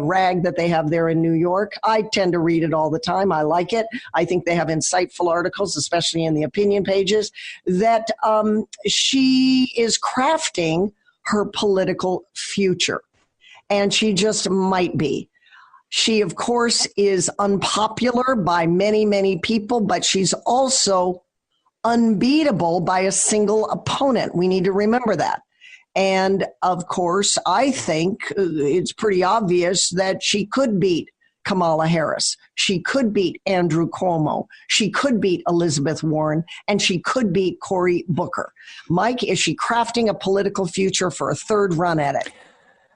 rag that they have there in New York. I tend to read it all the time. I like it. I think they have insightful articles, especially in the opinion pages, that she is crafting her political future. And she just might be. She, of course, is unpopular by many, many people, but she's also unbeatable by a single opponent. We need to remember that. And of course, I think it's pretty obvious that she could beat Kamala Harris. She could beat Andrew Cuomo. She could beat Elizabeth Warren, and she could beat Cory Booker. Mike, is she crafting a political future for a third run at it?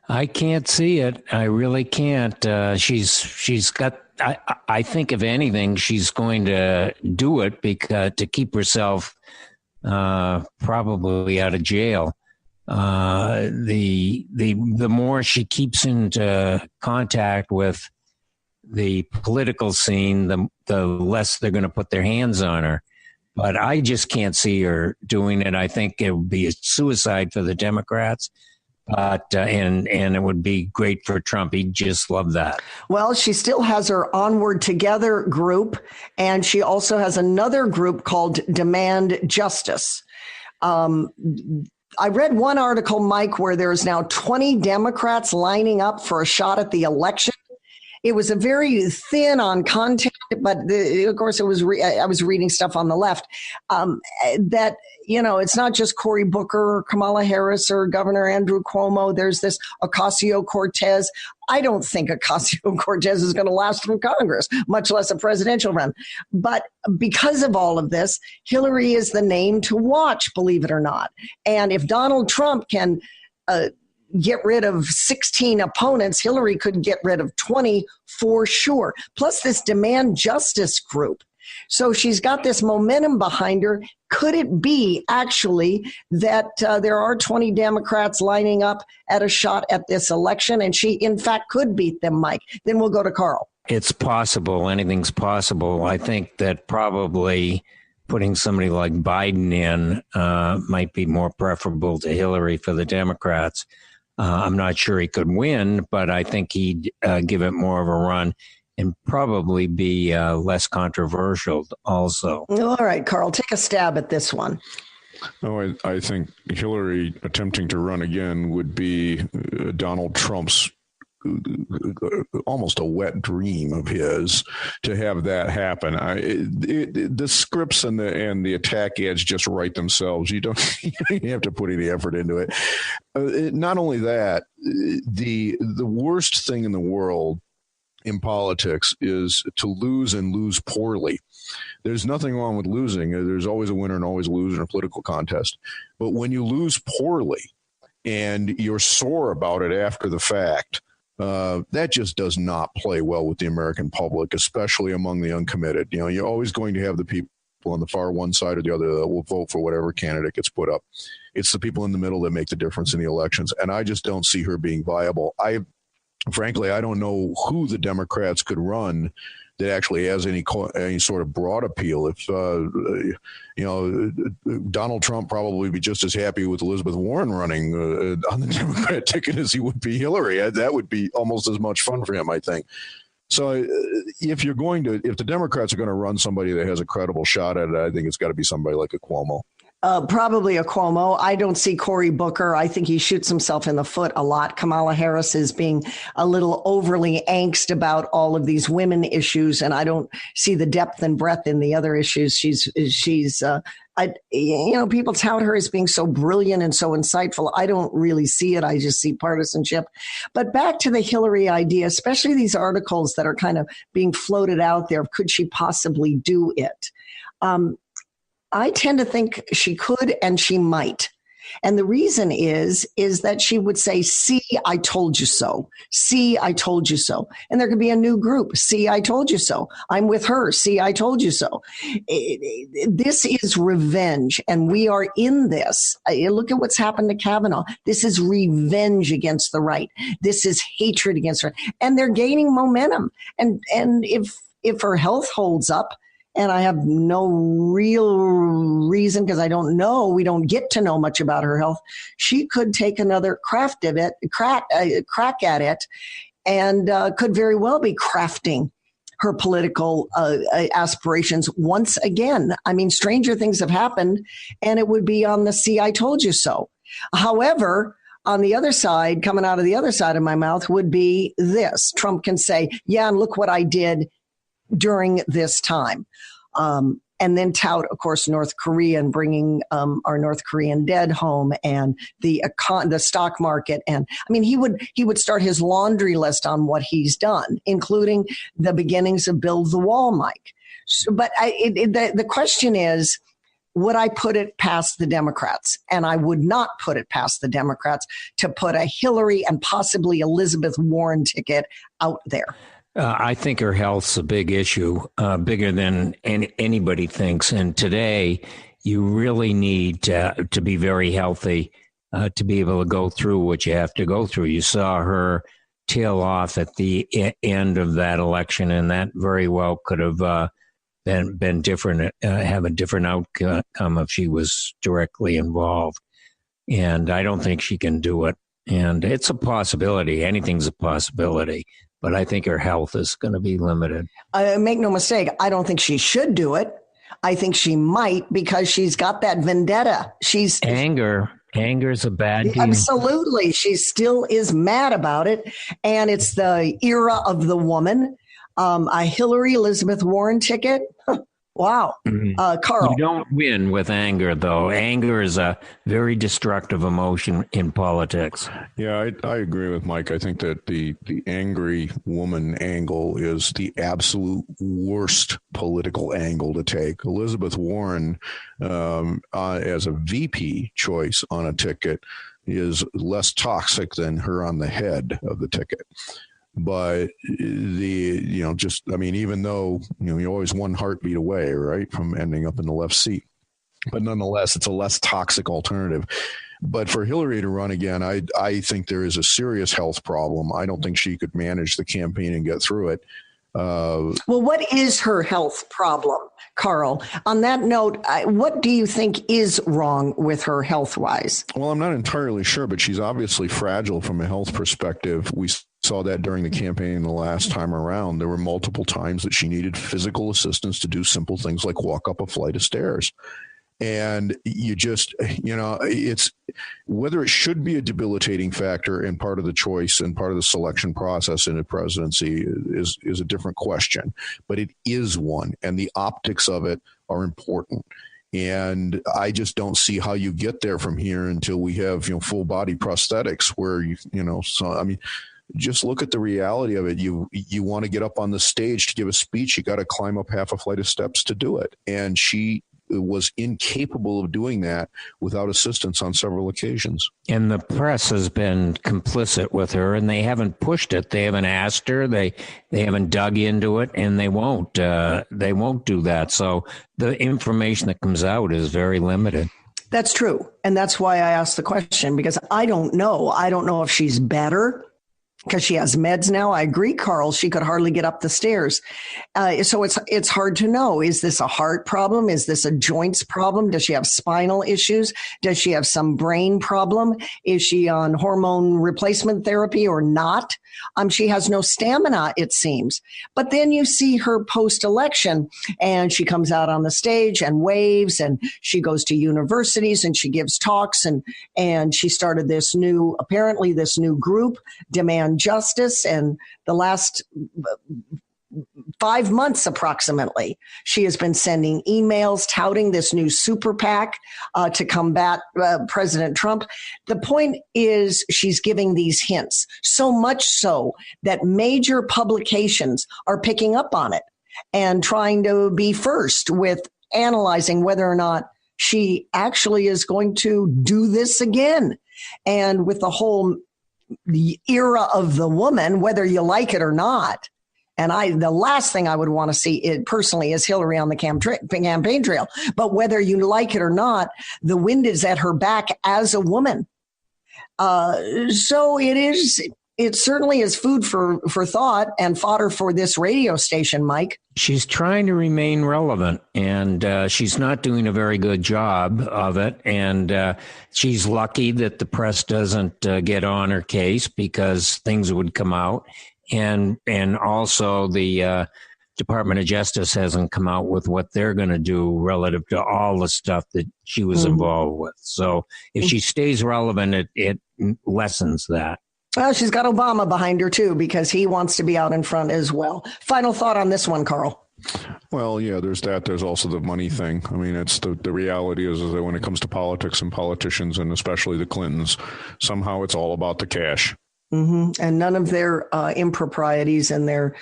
I can't see it. I really can't. She's got. I think if anything, she's going to do it because to keep herself probably out of jail. The more she keeps into contact with the political scene, the less they're going to put their hands on her. But I just can't see her doing it. I think it would be a suicide for the Democrats. But and it would be great for Trump. He'd just love that. Well, she still has her Onward Together group, and she also has another group called Demand Justice. I read one article, Mike, where there's now 20 Democrats lining up for a shot at the election. It was a very thin on content, but of course it was. I was reading stuff on the left that, it's not just Cory Booker or Kamala Harris or Governor Andrew Cuomo. There's this Ocasio-Cortez. I don't think Ocasio-Cortez is going to last through Congress, much less a presidential run. But because of all of this, Hillary is the name to watch, believe it or not. And if Donald Trump can get rid of 16 opponents, Hillary could get rid of 20 for sure. Plus this Demand Justice group. So she's got this momentum behind her. Could it be actually that there are 20 Democrats lining up at a shot at this election, and she, in fact, could beat them, Mike? Then we'll go to Carl. It's possible. Anything's possible. I think that probably putting somebody like Biden in might be more preferable to Hillary for the Democrats. I'm not sure he could win, but I think he'd give it more of a run and probably be less controversial also. All right, Carl, take a stab at this one. Oh, I think Hillary attempting to run again would be Donald Trump's almost a wet dream of his to have that happen. The scripts and the attack ads just write themselves. You have to put any effort into it. Not only that, the worst thing in the world in politics is to lose and lose poorly. There's nothing wrong with losing. There's always a winner and always a loser in a political contest. But when you lose poorly and you're sore about it after the fact, that just does not play well with the American public, especially among the uncommitted. You're always going to have the people on the far one side or the other that will vote for whatever candidate gets put up. It's the people in the middle that make the difference in the elections. And I just don't see her being viable. Frankly, I don't know who the Democrats could run that actually has any sort of broad appeal. If, Donald Trump probably would be just as happy with Elizabeth Warren running on the Democrat ticket as he would be Hillary. That would be almost as much fun for him, I think. So if the Democrats are going to run somebody that has a credible shot at it, I think it's got to be somebody like a Cuomo. Probably a Cuomo. I don't see Cory Booker. I think he shoots himself in the foot a lot. Kamala Harris is being a little overly angst about all of these women issues, and I don't see the depth and breadth in the other issues. People tout her as being so brilliant and so insightful. I don't really see it. I just see partisanship. But back to the Hillary idea, especially these articles that are kind of being floated out there. Could she possibly do it? I tend to think she could and she might. And the reason is that she would say, see, I told you so. See, I told you so. And there could be a new group. See, I told you so. I'm with her. See, I told you so. This is revenge. And we are in this. Look at what's happened to Kavanaugh. This is revenge against the right. This is hatred against her. And they're gaining momentum. And if her health holds up, and I have no real reason, because I don't know, we don't get to know much about her health, she could take another crack at it, and could very well be crafting her political aspirations once again. I mean, stranger things have happened, and it would be on the see, I told you so. However, on the other side, coming out of the other side of my mouth would be this. Trump can say, yeah, and look what I did during this time. And and then tout, of course, North Korea and bringing our North Korean dead home and the stock market. And I mean, he would start his laundry list on what he's done, including the beginnings of Build the Wall, Mike. So, but the question is, would I put it past the Democrats? And I would not put it past the Democrats to put a Hillary and possibly Elizabeth Warren ticket out there. I think her health's a big issue, bigger than anybody thinks. And today, you really need to be very healthy to be able to go through what you have to go through. You saw her tail off at the end of that election, and that very well could have been different, have a different outcome if she was directly involved. And I don't think she can do it. And it's a possibility. Anything's a possibility. But I think her health is going to be limited. Make no mistake, I don't think she should do it. I think she might because she's got that vendetta. She's anger. Anger's a bad deal. Absolutely. She still is mad about it. And it's the era of the woman. A Hillary Elizabeth Warren ticket. Wow. Carl. You don't win with anger, though. Anger is a very destructive emotion in politics. Yeah, I agree with Mike. I think that the angry woman angle is the absolute worst political angle to take. Elizabeth Warren, as a VP choice on a ticket, is less toxic than her on the head of the ticket. But even though, you're always one heartbeat away, right, from ending up in the left seat. But nonetheless, it's a less toxic alternative. But for Hillary to run again, I think there is a serious health problem. I don't think she could manage the campaign and get through it. Well, what is her health problem, Carl? On that note, what do you think is wrong with her health-wise? Well, I'm not entirely sure, but she's obviously fragile from a health perspective. We saw that during the campaign the last time around. There were multiple times that she needed physical assistance to do simple things like walk up a flight of stairs. And you just, it's whether it should be a debilitating factor and part of the choice and part of the selection process in a presidency is a different question. But it is one, and the optics of it are important. And I just don't see how you get there from here until we have, full body prosthetics where, just look at the reality of it. You want to get up on the stage to give a speech, you got to climb up half a flight of steps to do it. And she was incapable of doing that without assistance on several occasions. And the press has been complicit with her, and they haven't pushed it. They haven't asked her. They haven't dug into it, and they won't. They won't do that. So the information that comes out is very limited. That's true. And that's why I asked the question, because I don't know. I don't know if she's better because she has meds now. I agree, Carl. She could hardly get up the stairs. So it's hard to know. Is this a heart problem? Is this a joints problem? Does she have spinal issues? Does she have some brain problem? Is she on hormone replacement therapy or not? She has no stamina, it seems. But then you see her post-election, and she comes out on the stage and waves, and she goes to universities and she gives talks, and she started this new group, Demand Justice. And the last 5 months approximately, she has been sending emails touting this new super PAC to combat President Trump. The point is she's giving these hints, so much so that major publications are picking up on it and trying to be first with analyzing whether or not she actually is going to do this again. And with the era of the woman, whether you like it or not. And the last thing I would want to see personally is Hillary on the campaign trail. But whether you like it or not, the wind is at her back as a woman. So it certainly is food for thought and fodder for this radio station, Mike. She's trying to remain relevant, and she's not doing a very good job of it. And she's lucky that the press doesn't get on her case, because things would come out. And also the Department of Justice hasn't come out with what they're going to do relative to all the stuff that she was involved with. So if she stays relevant, it lessens that. Well, she's got Obama behind her, too, because he wants to be out in front as well. Final thought on this one, Carl. Well, yeah, there's that. There's also the money thing. I mean, it's the reality is that when it comes to politics and politicians, and especially the Clintons, somehow it's all about the cash. Mm-hmm. And none of their improprieties and their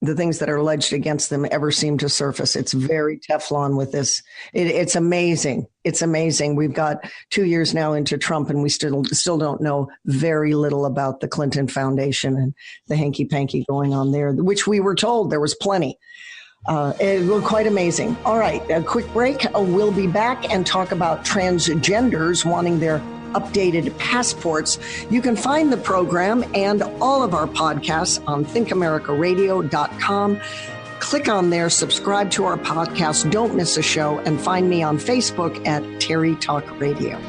the things that are alleged against them ever seem to surface. It's very Teflon with this. It's amazing. It's amazing. We've got 2 years now into Trump, and we still don't know very little about the Clinton Foundation and the hanky-panky going on there, which we were told there was plenty. It was quite amazing. All right, a quick break. We'll be back and talk about transgenders wanting their updated passports. You can find the program and all of our podcasts on thinkamericaradio.com. Click on there, subscribe to our podcast, don't miss a show, and find me on Facebook at Terry Talk Radio.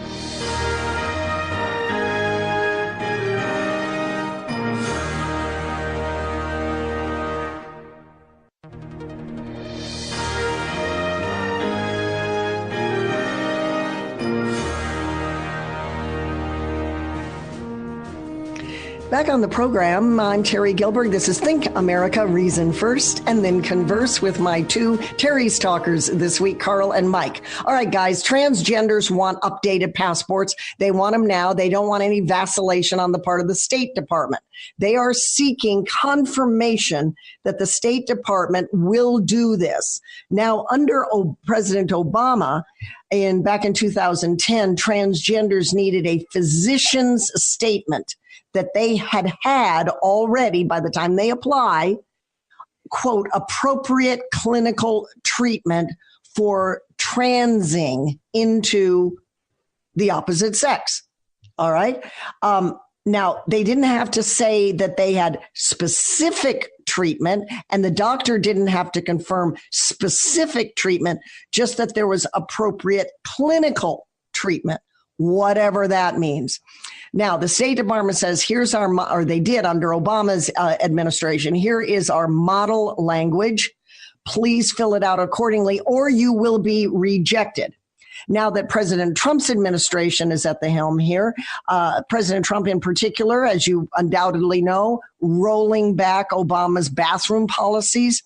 Back on the program, I'm Terry Gilbert. This is Think America, Reason First, and then converse with my two Terry's talkers this week, Carl and Mike. All right, guys, transgenders want updated passports. They want them now. They don't want any vacillation on the part of the State Department. They are seeking confirmation that the State Department will do this. Now, under President Obama, back in 2010, transgenders needed a physician's statement that they had already, by the time they apply, quote, appropriate clinical treatment for transing into the opposite sex. All right. Now, they didn't have to say that they had specific treatment, and the doctor didn't have to confirm specific treatment, just that there was appropriate clinical treatment, whatever that means. Now, the State Department says, or they did under Obama's administration, here is our model language. Please fill it out accordingly, or you will be rejected. Now that President Trump's administration is at the helm here, President Trump in particular, as you undoubtedly know, rolling back Obama's bathroom policies,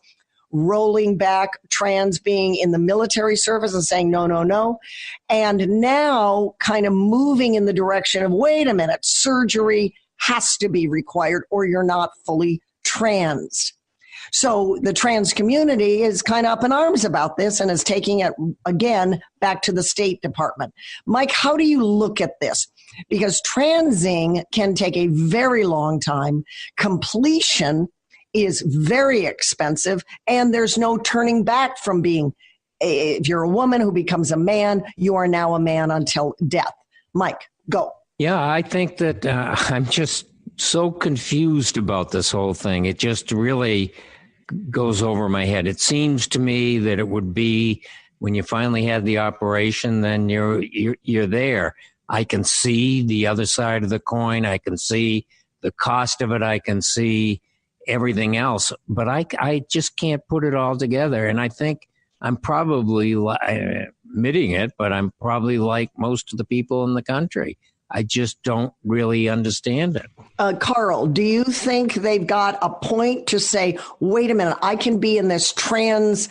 rolling back trans being in the military service and saying, no, no, no. And now kind of moving in the direction of, wait a minute, surgery has to be required or you're not fully trans. So the trans community is kind of up in arms about this and is taking it, again, back to the State Department. Mike, how do you look at this? Because transing can take a very long time. Completion is very expensive, and there's no turning back from being, if you're a woman who becomes a man, you are now a man until death. Mike, go. Yeah, I think that I'm just so confused about this whole thing. It just really goes over my head. It seems to me that it would be when you finally had the operation, then you're there. I can see the other side of the coin. I can see the cost of it. I can see everything else, but I just can't put it all together. And I think I'm probably admitting it, but I'm probably like most of the people in the country. I just don't really understand it. Carl, do you think they've got a point to say, wait a minute, I can be in this trans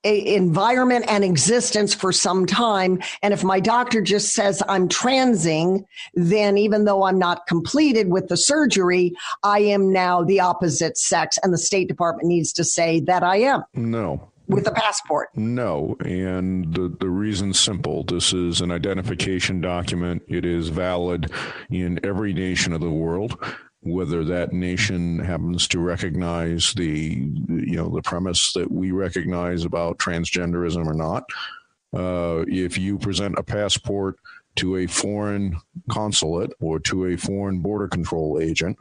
environment and existence for some time, and if my doctor just says I'm transing, then even though I'm not completed with the surgery, I am now the opposite sex, and the State Department needs to say that I am? No. With a passport? No, and the reason's simple. This is an identification document. It is valid in every nation of the world, whether that nation happens to recognize the premise that we recognize about transgenderism or not. If you present a passport to a foreign consulate or to a foreign border control agent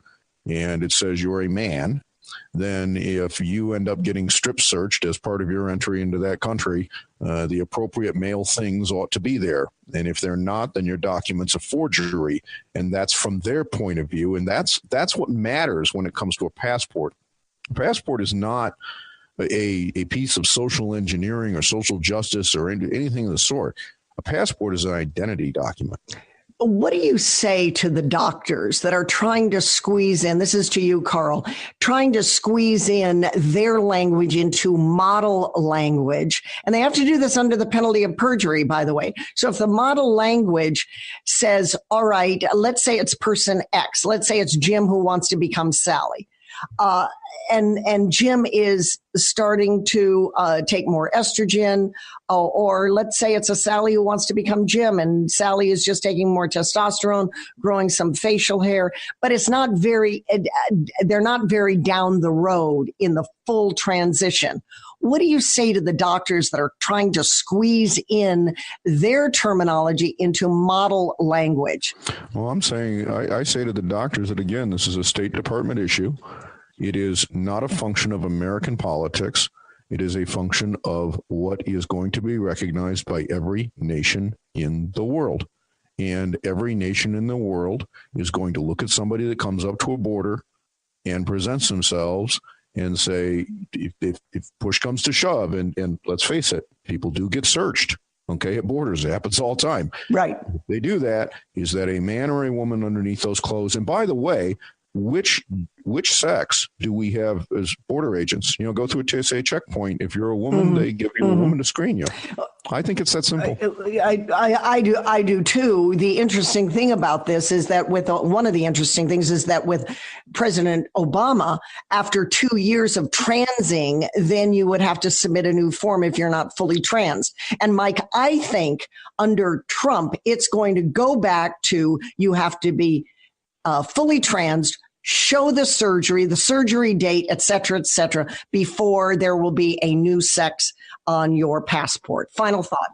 and it says you're a man, then if you end up getting strip searched as part of your entry into that country, the appropriate male things ought to be there. And if they're not, then your document's a forgery. And that's from their point of view. And that's what matters when it comes to a passport. A passport is not a piece of social engineering or social justice or anything of the sort. A passport is an identity document. What do you say to the doctors that are trying to squeeze in, this is to you, Carl, trying to squeeze in their language into model language? And they have to do this under the penalty of perjury, by the way. So if the model language says, all right, let's say it's person X, let's say it's Jim who wants to become Sally. And Jim is starting to take more estrogen, or let's say it's a Sally who wants to become Jim, and Sally is just taking more testosterone, growing some facial hair, but it's not very, they're not very down the road in the full transition. What do you say to the doctors that are trying to squeeze in their terminology into model language? Well, I'm saying, I say to the doctors that, again, this is a State Department issue. It is not a function of American politics. It is a function of what is going to be recognized by every nation in the world. And every nation in the world is going to look at somebody that comes up to a border and presents themselves and say, if push comes to shove, and let's face it, people do get searched, okay, at borders. It happens all the time. Right. If they do that, is that a man or a woman underneath those clothes? And by the way, which sex do we have as border agents? Go through a TSA checkpoint. If you're a woman, they give you a woman to screen you. I think it's that simple. I do too. The interesting thing about this is that one of the interesting things is that with President Obama, after 2 years of transing, then you would have to submit a new form if you're not fully trans. And Mike, I think under Trump, it's going to go back to you have to be fully trans, show the surgery date, et cetera, before there will be a new sex on your passport. Final thought.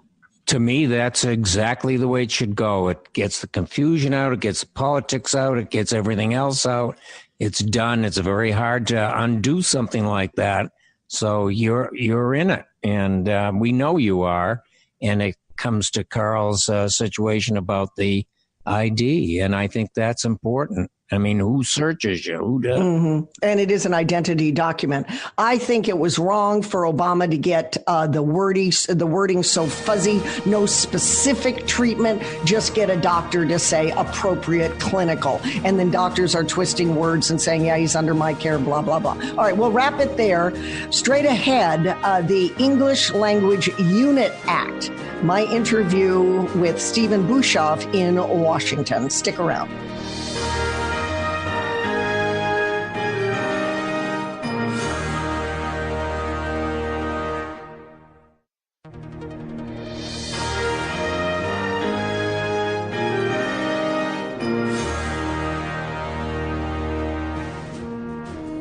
To me, that's exactly the way it should go. It gets the confusion out. It gets politics out. It gets everything else out. It's done. It's very hard to undo something like that. So you're in it, and we know you are. And it comes to Carl's situation about the ID, and I think that's important. I mean, who searches you? Who does? Mm-hmm. And it is an identity document. I think it was wrong for Obama to get the wording so fuzzy, no specific treatment, just get a doctor to say appropriate clinical. And then doctors are twisting words and saying, yeah, he's under my care, blah, blah, blah. All right, we'll wrap it there. Straight ahead, the English Language Unit Act. My interview with Stephen Guschov in Washington. Stick around.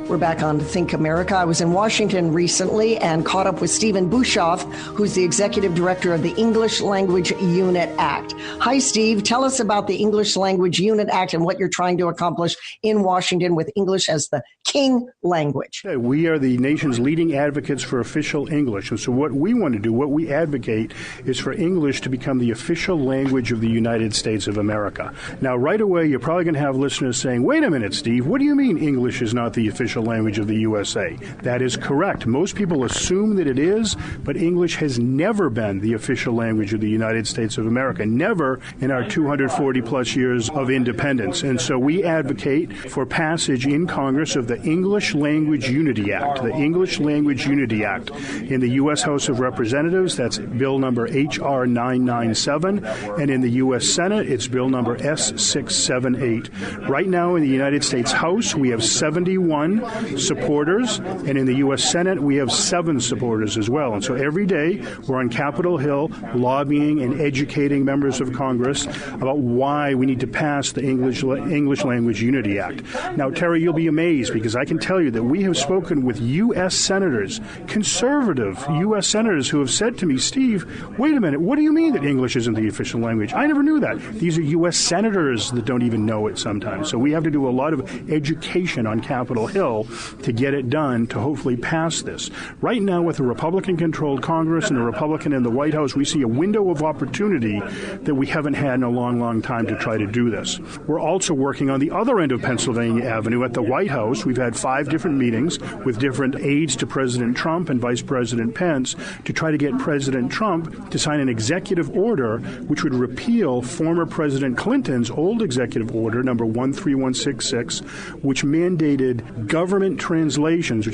We're back on Think America. I was in Washington recently and caught up with Stephen Guschov, who's the executive director of the English Language Unit Act. Hi, Steve. Tell us about the English Language Unit Act and what you're trying to accomplish in Washington with English as the king language. We are the nation's leading advocates for official English. And so what we want to do, what we advocate, is for English to become the official language of the United States of America. Now, right away, you're probably going to have listeners saying, wait a minute, Steve, what do you mean English is not the official language of the USA? That is correct. Most people assume that it is, but English has never been the official language of the United States of America, never in our 240 plus years of independence. And so we advocate for passage in Congress of the English Language Unity Act, the English Language Unity Act. In the U.S. House of Representatives, that's bill number H.R. 997, and in the U.S. Senate, it's bill number S678. Right now in the United States House, we have 71 supporters, and in the U.S. Senate, we have 7 supporters as well. And so every day, we're on Capitol Hill lobbying and educating members of Congress about why we need to pass the English Language Unity Act. Now, Terry, you'll be amazed because I can tell you that we have spoken with U.S. senators, conservative U.S. senators, who have said to me, Steve, wait a minute, what do you mean that English isn't the official language? I never knew that. These are U.S. senators that don't even know it sometimes. So we have to do a lot of education on Capitol Hill will to get it done to hopefully pass this. Right now, with a Republican-controlled Congress and a Republican in the White House, we see a window of opportunity that we haven't had in a long, long time to try to do this. We're also working on the other end of Pennsylvania Avenue at the White House. We've had 5 different meetings with different aides to President Trump and Vice President Pence to try to get President Trump to sign an executive order which would repeal former President Clinton's old executive order, number 13166, which mandated government translations,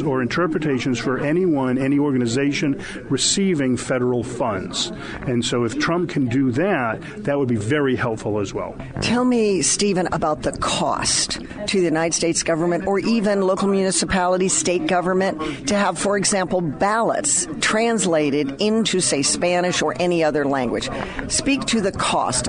or interpretations for anyone, any organization receiving federal funds. And so if Trump can do that, that would be very helpful as well. Tell me, Stephen, about the cost to the United States government or even local municipalities, state government, to have, for example, ballots translated into, say, Spanish or any other language. Speak to the cost.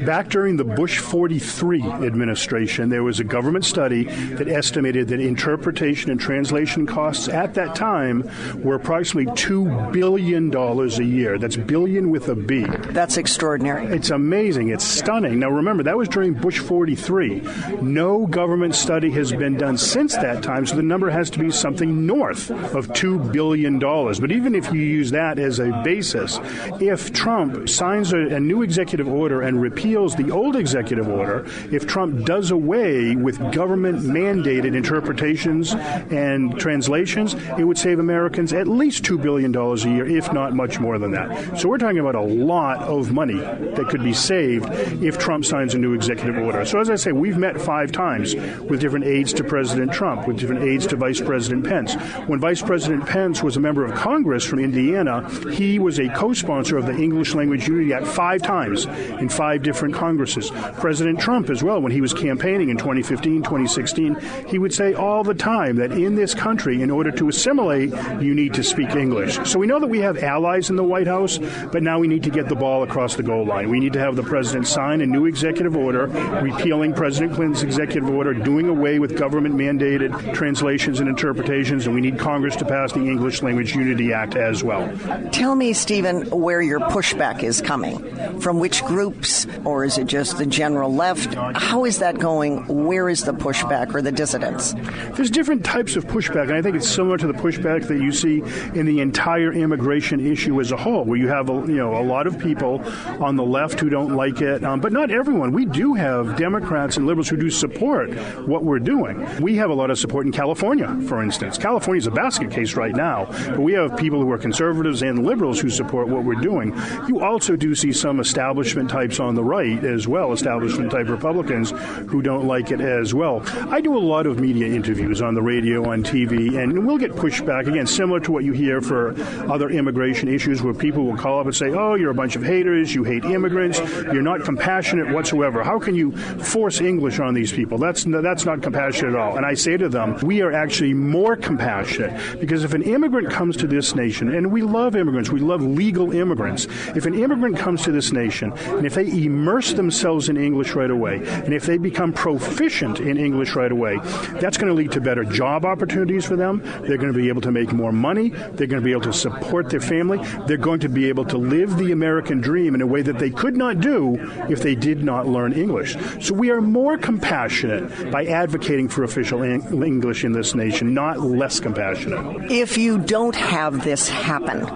Back during the Bush 43 administration, there was a government study that estimated that interpretation and translation costs at that time were approximately $2 billion a year. That's billion with a B. That's extraordinary. It's amazing. It's stunning. Now, remember, that was during Bush 43. No government study has been done since that time, so the number has to be something north of $2 billion. But even if you use that as a basis, if Trump signs a new executive order and repeals the old executive order, if Trump does away with government-mandated interpretations and translations, it would save Americans at least $2 billion a year, if not much more than that. So we're talking about a lot of money that could be saved if Trump signs a new executive order. So as I say, we've met 5 times with different aides to President Trump, with different aides to Vice President Pence. When Vice President Pence was a member of Congress from Indiana, he was a co-sponsor of the English Language Unity Act 5 times in 5 different Congresses. President Trump as well, when he was campaigning in 2015, 2016, he would say all the time that in this country, in order to assimilate, you need to speak English. So we know that we have allies in the White House, but now we need to get the ball across the goal line. We need to have the president sign a new executive order, repealing President Clinton's executive order, doing away with government-mandated translations and interpretations, and we need Congress to pass the English Language Unity Act as well. Tell me, Stephen, where your pushback is coming. From which groups, or is it just the general left? How is that going? Where is the pushback or the dissidents? There's different types of pushback, and I think it's similar to the pushback that you see in the entire immigration issue as a whole, where you have a lot of people on the left who don't like it, but not everyone. We do have Democrats and liberals who do support what we're doing. We have a lot of support in California, for instance. California is a basket case right now, but we have people who are conservatives and liberals who support what we're doing. You also do see some establishment types on the right as well, establishment type Republicans who don't like it as well. I do a lot of media interviews on the radio, on TV, and we'll get pushback, again, similar to what you hear for other immigration issues, where people will call up and say, oh, you're a bunch of haters, you hate immigrants, you're not compassionate whatsoever. How can you force English on these people? That's not compassionate at all. And I say to them, we are actually more compassionate, because if an immigrant comes to this nation, and we love immigrants, we love legal immigrants, if an immigrant comes to this nation, and if they immerse themselves in English right away, and if they become proficient in English right away, that's going to lead to better job opportunities for them. They're going to be able to make more money. They're going to be able to support their family. They're going to be able to live the American dream in a way that they could not do if they did not learn English. So we are more compassionate by advocating for official English in this nation, not less compassionate. If you don't have this happen,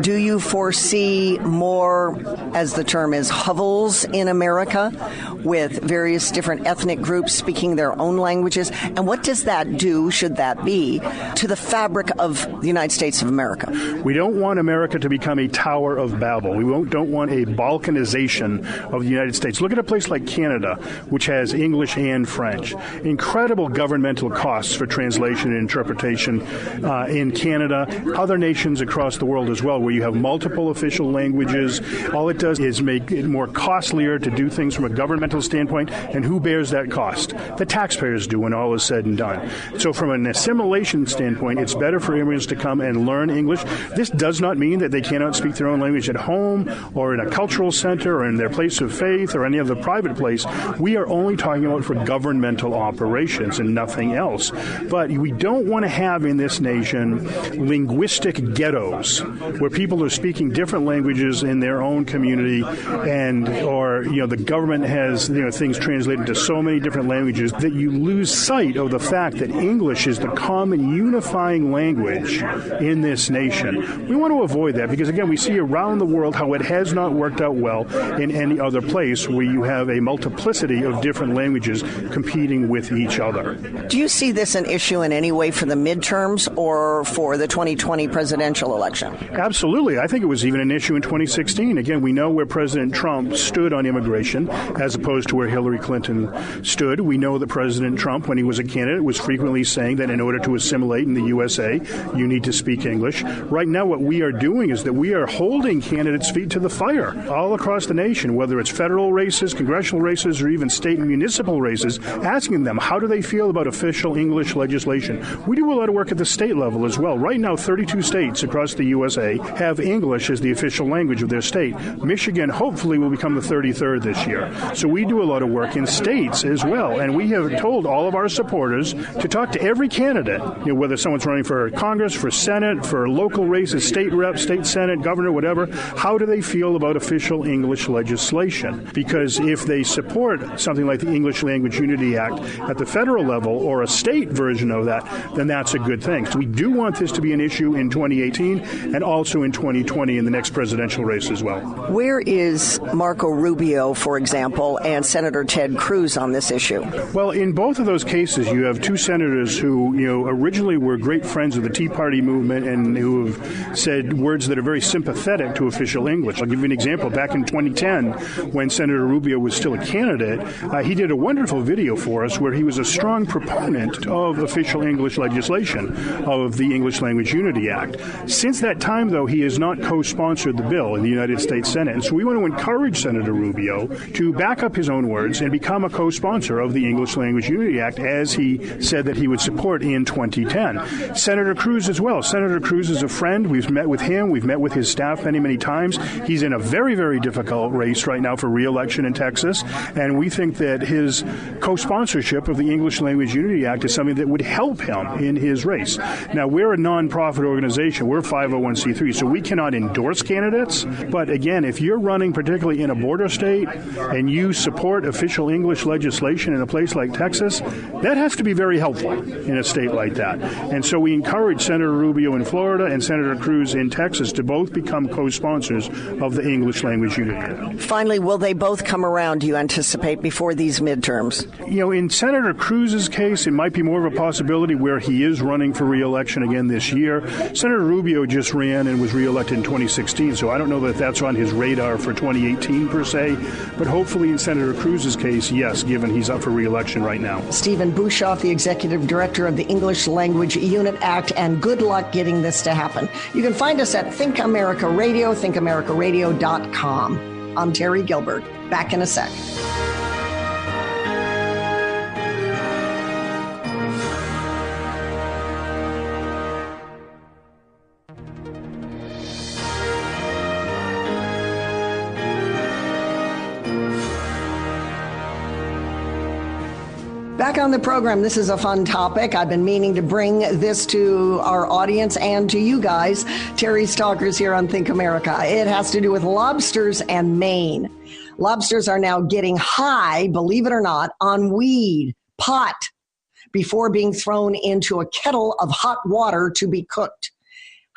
do you foresee more, as the term is, hovels in America with various different ethnic groups speaking their own languages? And what does that do, should that be, to the fabric of the United States of America? We don't want America to become a Tower of Babel. We don't want a Balkanization of the United States. Look at a place like Canada, which has English and French. Incredible governmental costs for translation and interpretation in Canada, other nations across the world as well, where you have multiple official languages. All it does is make it more costlier to do things from a governmental standpoint. And who bears that cost? The taxpayers do when all is said and done. So from an assimilation standpoint, it's better for immigrants to come and learn English. This does not mean that they cannot speak their own language at home or in a cultural center or in their place of faith or any other private place. We are only talking about for governmental operations and nothing else. But we don't want to have in this nation linguistic ghettos where people are speaking different languages in their own community or, the government has, things translated to so many different languages that you lose sight of the fact that English is the common unifying language in this nation. We want to avoid that because, again, we see around the world how it has not worked out well in any other place where you have a multiplicity of different languages competing with each other. Do you see this an issue in any way for the midterms or for the 2020 presidential election? Absolutely. I think it was even an issue in 2016. Again, we know where President Trump stood on immigration as opposed to where Hillary Clinton stood. We know that President Trump, when he was a candidate, was frequently saying that in order to assimilate in the USA, you need to speak English. Right now, what we are doing is that we are holding candidates' feet to the fire all across the nation, whether it's federal races, congressional races, or even state and municipal races, asking them how do they feel about official English legislation. We do a lot of work at the state level as well. Right now, 32 states across the USA have English as the official language of their state. Michigan hopefully will become the 33rd this year. So we do a lot of work in states as well, and we have told all of our supporters to talk to every candidate, whether someone's running for Congress, for Senate, for local races, state rep, state Senate, governor, whatever, how do they feel about official English legislation? Because if they support something like the English Language Unity Act at the federal level or a state version of that, then that's a good thing. So we do want this to be an issue in 2018 and also in 2020 in the next presidential race as well. Where is Marco Rubio, for example, and Senator Ted Cruz on this issue? Well, in both of those cases, you have two senators who, originally were great friends of the Tea Party movement and who have said words that are very sympathetic to official English. I'll give you an example. Back in 2010, when Senator Rubio was still a candidate, he did a wonderful video for us where he was a strong proponent of official English legislation of the English Language Unity Act. Since that time, though, he has not co-sponsored the bill in the United States Senate. And so we want to encourage Senator Rubio to back up his own words and become a co-sponsor of the English Language Unity Act, as he said that he would support in 2010. Senator Cruz as well. Senator Cruz is a friend. We've met with him. We've met with his staff many, many times. He's in a very, very difficult race right now for re-election in Texas. And we think that his co-sponsorship of the English Language Unity Act is something that would help him in his race. Now, we're a nonprofit organization. We're 501c3, so we cannot endorse candidates. But again, if you're running particularly in a border state and you support official English legislation in a place like Texas, that has to be very helpful in a state like that. And so we encourage Senator Rubio in Florida and Senator Cruz in Texas to both become co-sponsors of the English Language Unity Act. Finally, will they both come around, do you anticipate, before these midterms? In Senator Cruz's case, it might be more of a possibility where he is running for re-election again this year. Senator Rubio just ran and was re-elected in 2016, so I don't know that that's on his radar for 2018 per se, but hopefully in Senator Cruz's case, yes, given he's up for re-election right now. Stephen Guschov, the Executive Director of the English Language Unit Act, and good luck getting this to happen. You can find us at Think America Radio, thinkamericaradio.com. I'm Terry Gilbert. Back in a sec. Back on the program, this is a fun topic. I've been meaning to bring this to our audience and to you guys. Terry Stalker's here on Think America. It has to do with lobsters and Maine. Lobsters are now getting high, believe it or not, on weed, pot, before being thrown into a kettle of hot water to be cooked.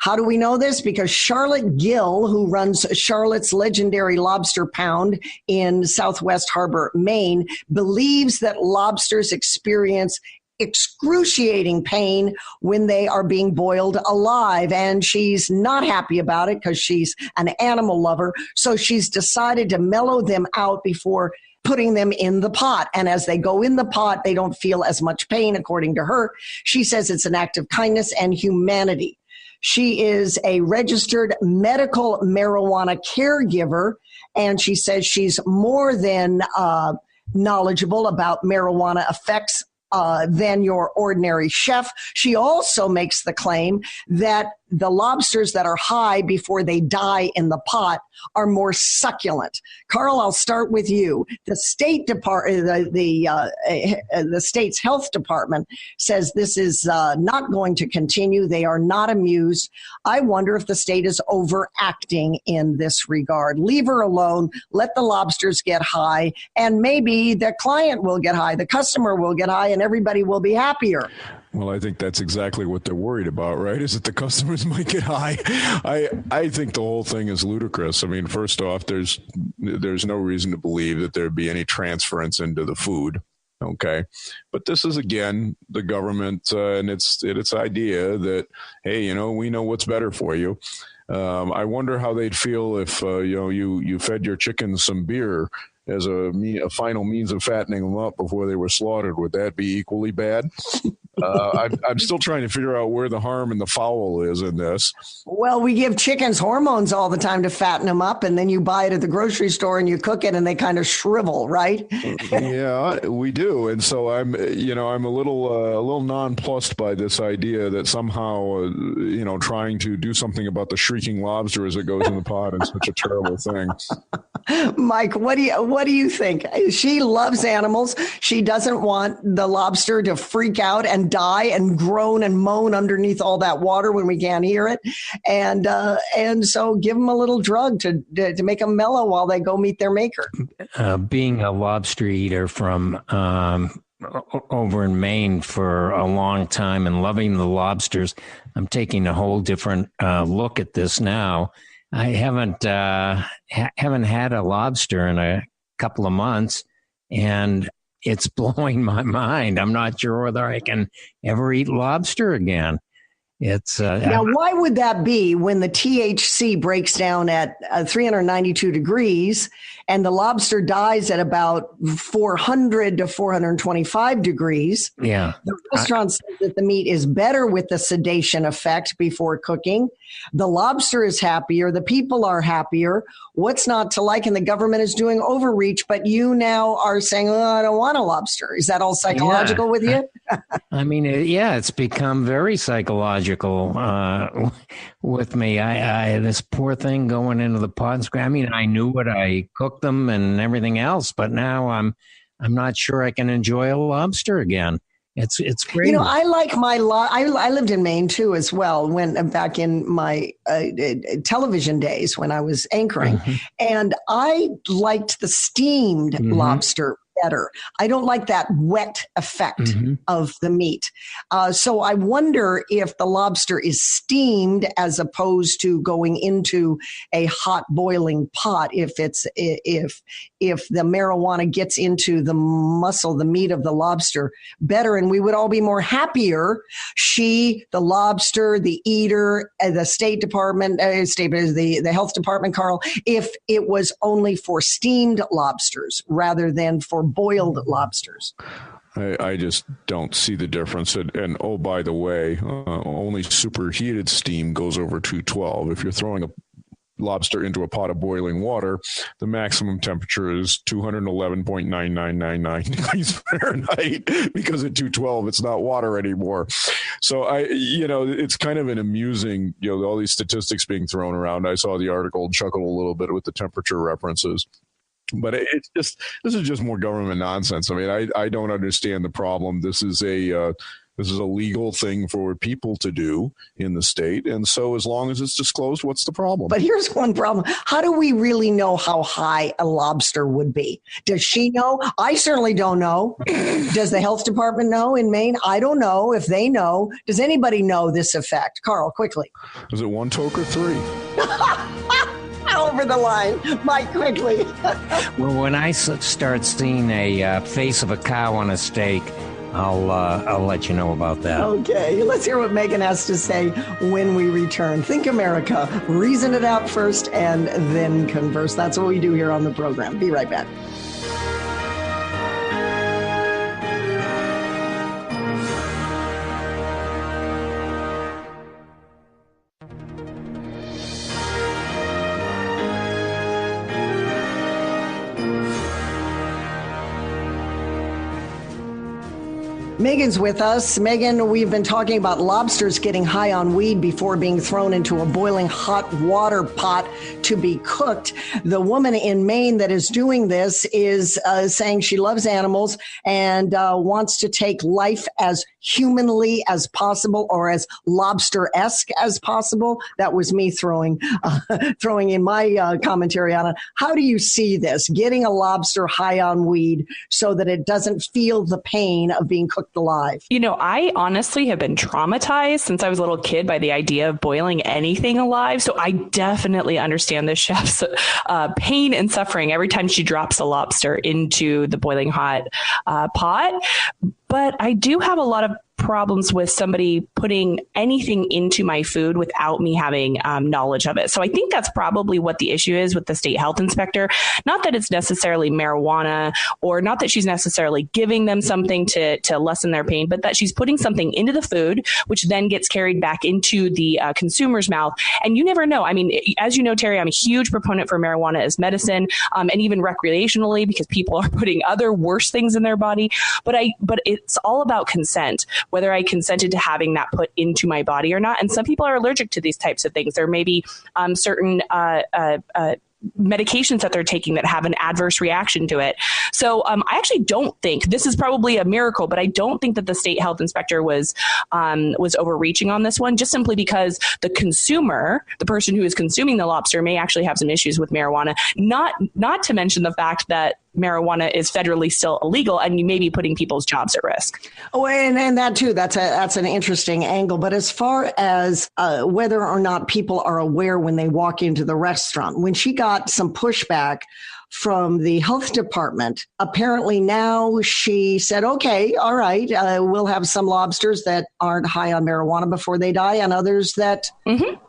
How do we know this? Because Charlotte Gill, who runs Charlotte's legendary lobster pound in Southwest Harbor, Maine, believes that lobsters experience excruciating pain when they are being boiled alive. And she's not happy about it because she's an animal lover. So she's decided to mellow them out before putting them in the pot. And as they go in the pot, they don't feel as much pain, according to her. She says it's an act of kindness and humanity. She is a registered medical marijuana caregiver, and she says she's more than knowledgeable about marijuana effects than your ordinary chef. She also makes the claim that the lobsters that are high before they die in the pot are more succulent. Carl, I'll start with you. The State Department, the state's health department says this is not going to continue. They are not amused. I wonder if the state is overacting in this regard. Leave her alone. Let the lobsters get high, and maybe the client will get high, the customer will get high, and everybody will be happier. Well, I think that's exactly what they're worried about, right? Is that the customers might get high. I think the whole thing is ludicrous. I mean, first off, there's no reason to believe that there'd be any transference into the food. Okay. But this is, again, the government and its idea that, hey, we know what's better for you. I wonder how they'd feel if, you fed your chickens some beer as a final means of fattening them up before they were slaughtered. Would that be equally bad? I'm still trying to figure out where the harm and the foul is in this. Well, we give chickens hormones all the time to fatten them up, and then you buy it at the grocery store and you cook it and they kind of shrivel, right? Yeah, we do. And so I'm a little nonplussed by this idea that somehow, trying to do something about the shrieking lobster as it goes in the pot is such a terrible thing. Mike, what do you think? She loves animals. She doesn't want the lobster to freak out and die and groan and moan underneath all that water when we can't hear it. And so give them a little drug to make them mellow while they go meet their maker. Being a lobster eater from over in Maine for a long time and loving the lobsters, I'm taking a whole different look at this now. I haven't had a lobster in a couple of months, and it's blowing my mind. I'm not sure whether I can ever eat lobster again. It's now, why would that be when the THC breaks down at 392 degrees and the lobster dies at about 400 to 425 degrees? Yeah. The restaurant says that the meat is better with the sedation effect before cooking. The lobster is happier. The people are happier. What's not to like? And the government is doing overreach, but you now are saying, oh, I don't want a lobster. Is that all psychological with you? I mean, it's become very psychological with me. I this poor thing going into the pot and scratch. I mean, I knew what I cooked them and everything else, but now I'm not sure I can enjoy a lobster again. It's great. I like I lived in Maine too as well when back in my television days when I was anchoring, and I liked the steamed lobster better. I don't like that wet effect of the meat. So I wonder if the lobster is steamed as opposed to going into a hot boiling pot. If the marijuana gets into the muscle, the meat of the lobster better, and we would all be more happier. She, the lobster, the eater, the State Department, the health department, Carl, if it was only for steamed lobsters rather than for boiled lobsters. I just don't see the difference. And oh, by the way, only superheated steam goes over 212. If you're throwing a lobster into a pot of boiling water, the maximum temperature is 211.9999 degrees Fahrenheit, because at 212 it's not water anymore. So it's kind of an amusing, all these statistics being thrown around. I saw the article and chuckled a little bit with the temperature references. But this is just more government nonsense. I mean, I don't understand the problem. This is a legal thing for people to do in the state. And so as long as it's disclosed, what's the problem? But here's one problem. How do we really know how high a lobster would be? Does she know? I certainly don't know. Does the health department know in Maine? I don't know if they know. Does anybody know this effect? Carl, quickly. Is it 1 toke or 3? Over the line. Mike, quickly. Well, when I start seeing a face of a cow on a steak, I'll let you know about that. Okay, let's hear what Megan has to say when we return. Think America, reason it out first and then converse. That's what we do here on the program. Be right back. Megan's with us. Megan, we've been talking about lobsters getting high on weed before being thrown into a boiling hot water pot to be cooked. The woman in Maine that is doing this is saying she loves animals and wants to take life as humanly as possible, or as lobster-esque as possible. That was me throwing in my commentary on it. How do you see this, getting a lobster high on weed so that it doesn't feel the pain of being cooked alive? You know, I honestly have been traumatized since I was a little kid by the idea of boiling anything alive. So I definitely understand the chef's pain and suffering every time she drops a lobster into the boiling hot pot. But I do have a lot of problems with somebody putting anything into my food without me having knowledge of it. So I think that's probably what the issue is with the state health inspector. Not that it's necessarily marijuana, or not that she's necessarily giving them something to lessen their pain, but that she's putting something into the food, which then gets carried back into the consumer's mouth. And you never know. I mean, as you know, Terry, I'm a huge proponent for marijuana as medicine, and even recreationally, because people are putting other worse things in their body. But it's all about consent, whether I consented to having that put into my body or not. And some people are allergic to these types of things. There may be certain medications that they're taking that have an adverse reaction to it. So I actually don't think, this is probably a miracle, but I don't think that the state health inspector was overreaching on this one, just simply because the consumer, the person who is consuming the lobster, may actually have some issues with marijuana, not to mention the fact that marijuana is federally still illegal, and you may be putting people's jobs at risk. Oh, and that too, that's an interesting angle. But as far as whether or not people are aware when they walk into the restaurant, when she got some pushback from the health department, apparently now she said, okay, all right, we'll have some lobsters that aren't high on marijuana before they die, and others that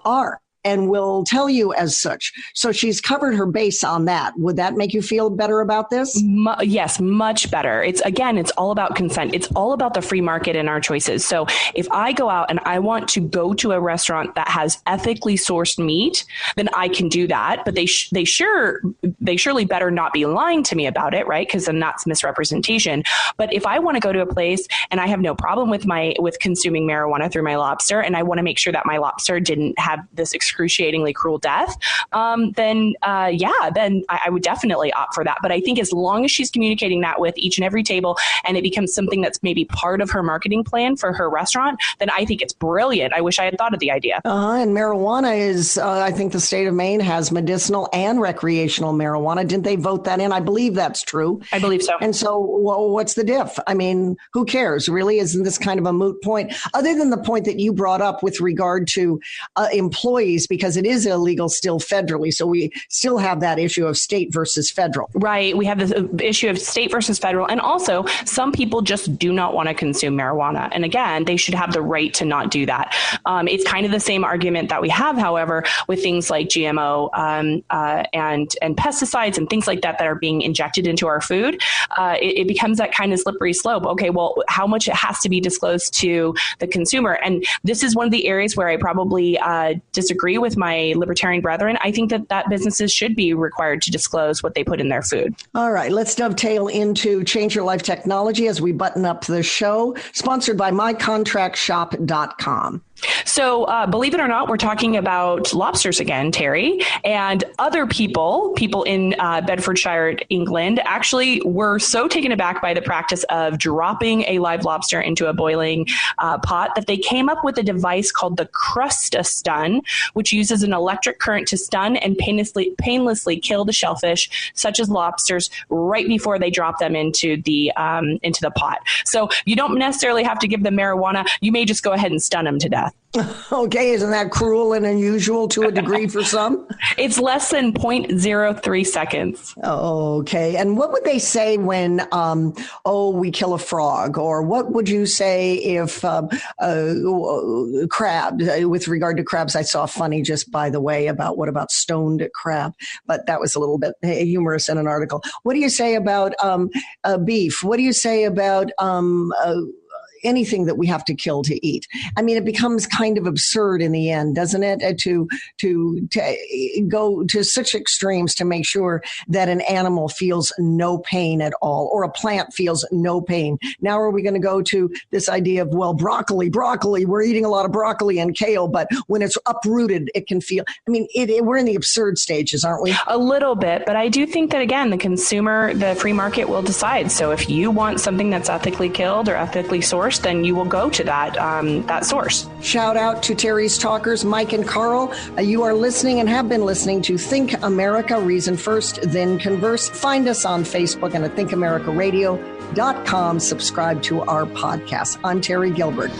are, and will tell you as such. So she's covered her base on that. Would that make you feel better about this? Yes, much better. It's all about consent. It's all about the free market and our choices. So if I go out and I want to go to a restaurant that has ethically sourced meat, then I can do that. But they surely better not be lying to me about it, right? Because then that's misrepresentation. But if I want to go to a place and I have no problem with consuming marijuana through my lobster, and I want to make sure that my lobster didn't have this excruciatingly cruel death, then I would definitely opt for that. But I think as long as she's communicating that with each and every table, and it becomes something that's maybe part of her marketing plan for her restaurant, then I think it's brilliant. I wish I had thought of the idea. And marijuana is, I think the state of Maine has medicinal and recreational marijuana. Didn't they vote that in? I believe that's true. I believe so. And so what's the diff? I mean, who cares? Really? Isn't this kind of a moot point? Other than the point that you brought up with regard to employees, because it is illegal still federally. So we still have that issue of state versus federal. Right. We have this issue of state versus federal. And also, some people just do not want to consume marijuana. And again, they should have the right to not do that. It's kind of the same argument that we have, however, with things like GMO and pesticides and things like that are being injected into our food. It becomes that kind of slippery slope. Okay, well, how much it has to be disclosed to the consumer. And this is one of the areas where I probably disagree with my libertarian brethren. I think that businesses should be required to disclose what they put in their food. All right, let's dovetail into Change Your Life Technology as we button up the show, sponsored by mycontractshop.com. So believe it or not, we're talking about lobsters again, Terry, and other people in Bedfordshire, England, actually were so taken aback by the practice of dropping a live lobster into a boiling pot that they came up with a device called the Crust-a-Stun, which uses an electric current to stun and painlessly kill the shellfish, such as lobsters, right before they drop them into the pot. So you don't necessarily have to give them marijuana. You may just go ahead and stun them to death. Okay, isn't that cruel and unusual to a degree for some? It's less than 0.03 seconds. Okay, and what would they say when, we kill a frog? Or what would you say if crab, with regard to crabs, I saw funny just by the way about what about stoned crab, but that was a little bit humorous in an article. What do you say about beef? What do you say about anything that we have to kill to eat. I mean, it becomes kind of absurd in the end, doesn't it? To go to such extremes to make sure that an animal feels no pain at all, or a plant feels no pain. Now are we going to go to this idea of, well, broccoli, we're eating a lot of broccoli and kale, but when it's uprooted, it can feel, I mean, we're in the absurd stages, aren't we? A little bit, but I do think that, again, the consumer, the free market will decide. So if you want something that's ethically killed or ethically sourced, then you will go to that source. Shout out to Terry's Talkers, Mike and Carl. You are listening and have been listening to Think America, Reason First, Then Converse. Find us on Facebook and at thinkamericaradio.com. Subscribe to our podcast. I'm Terry Gilbert.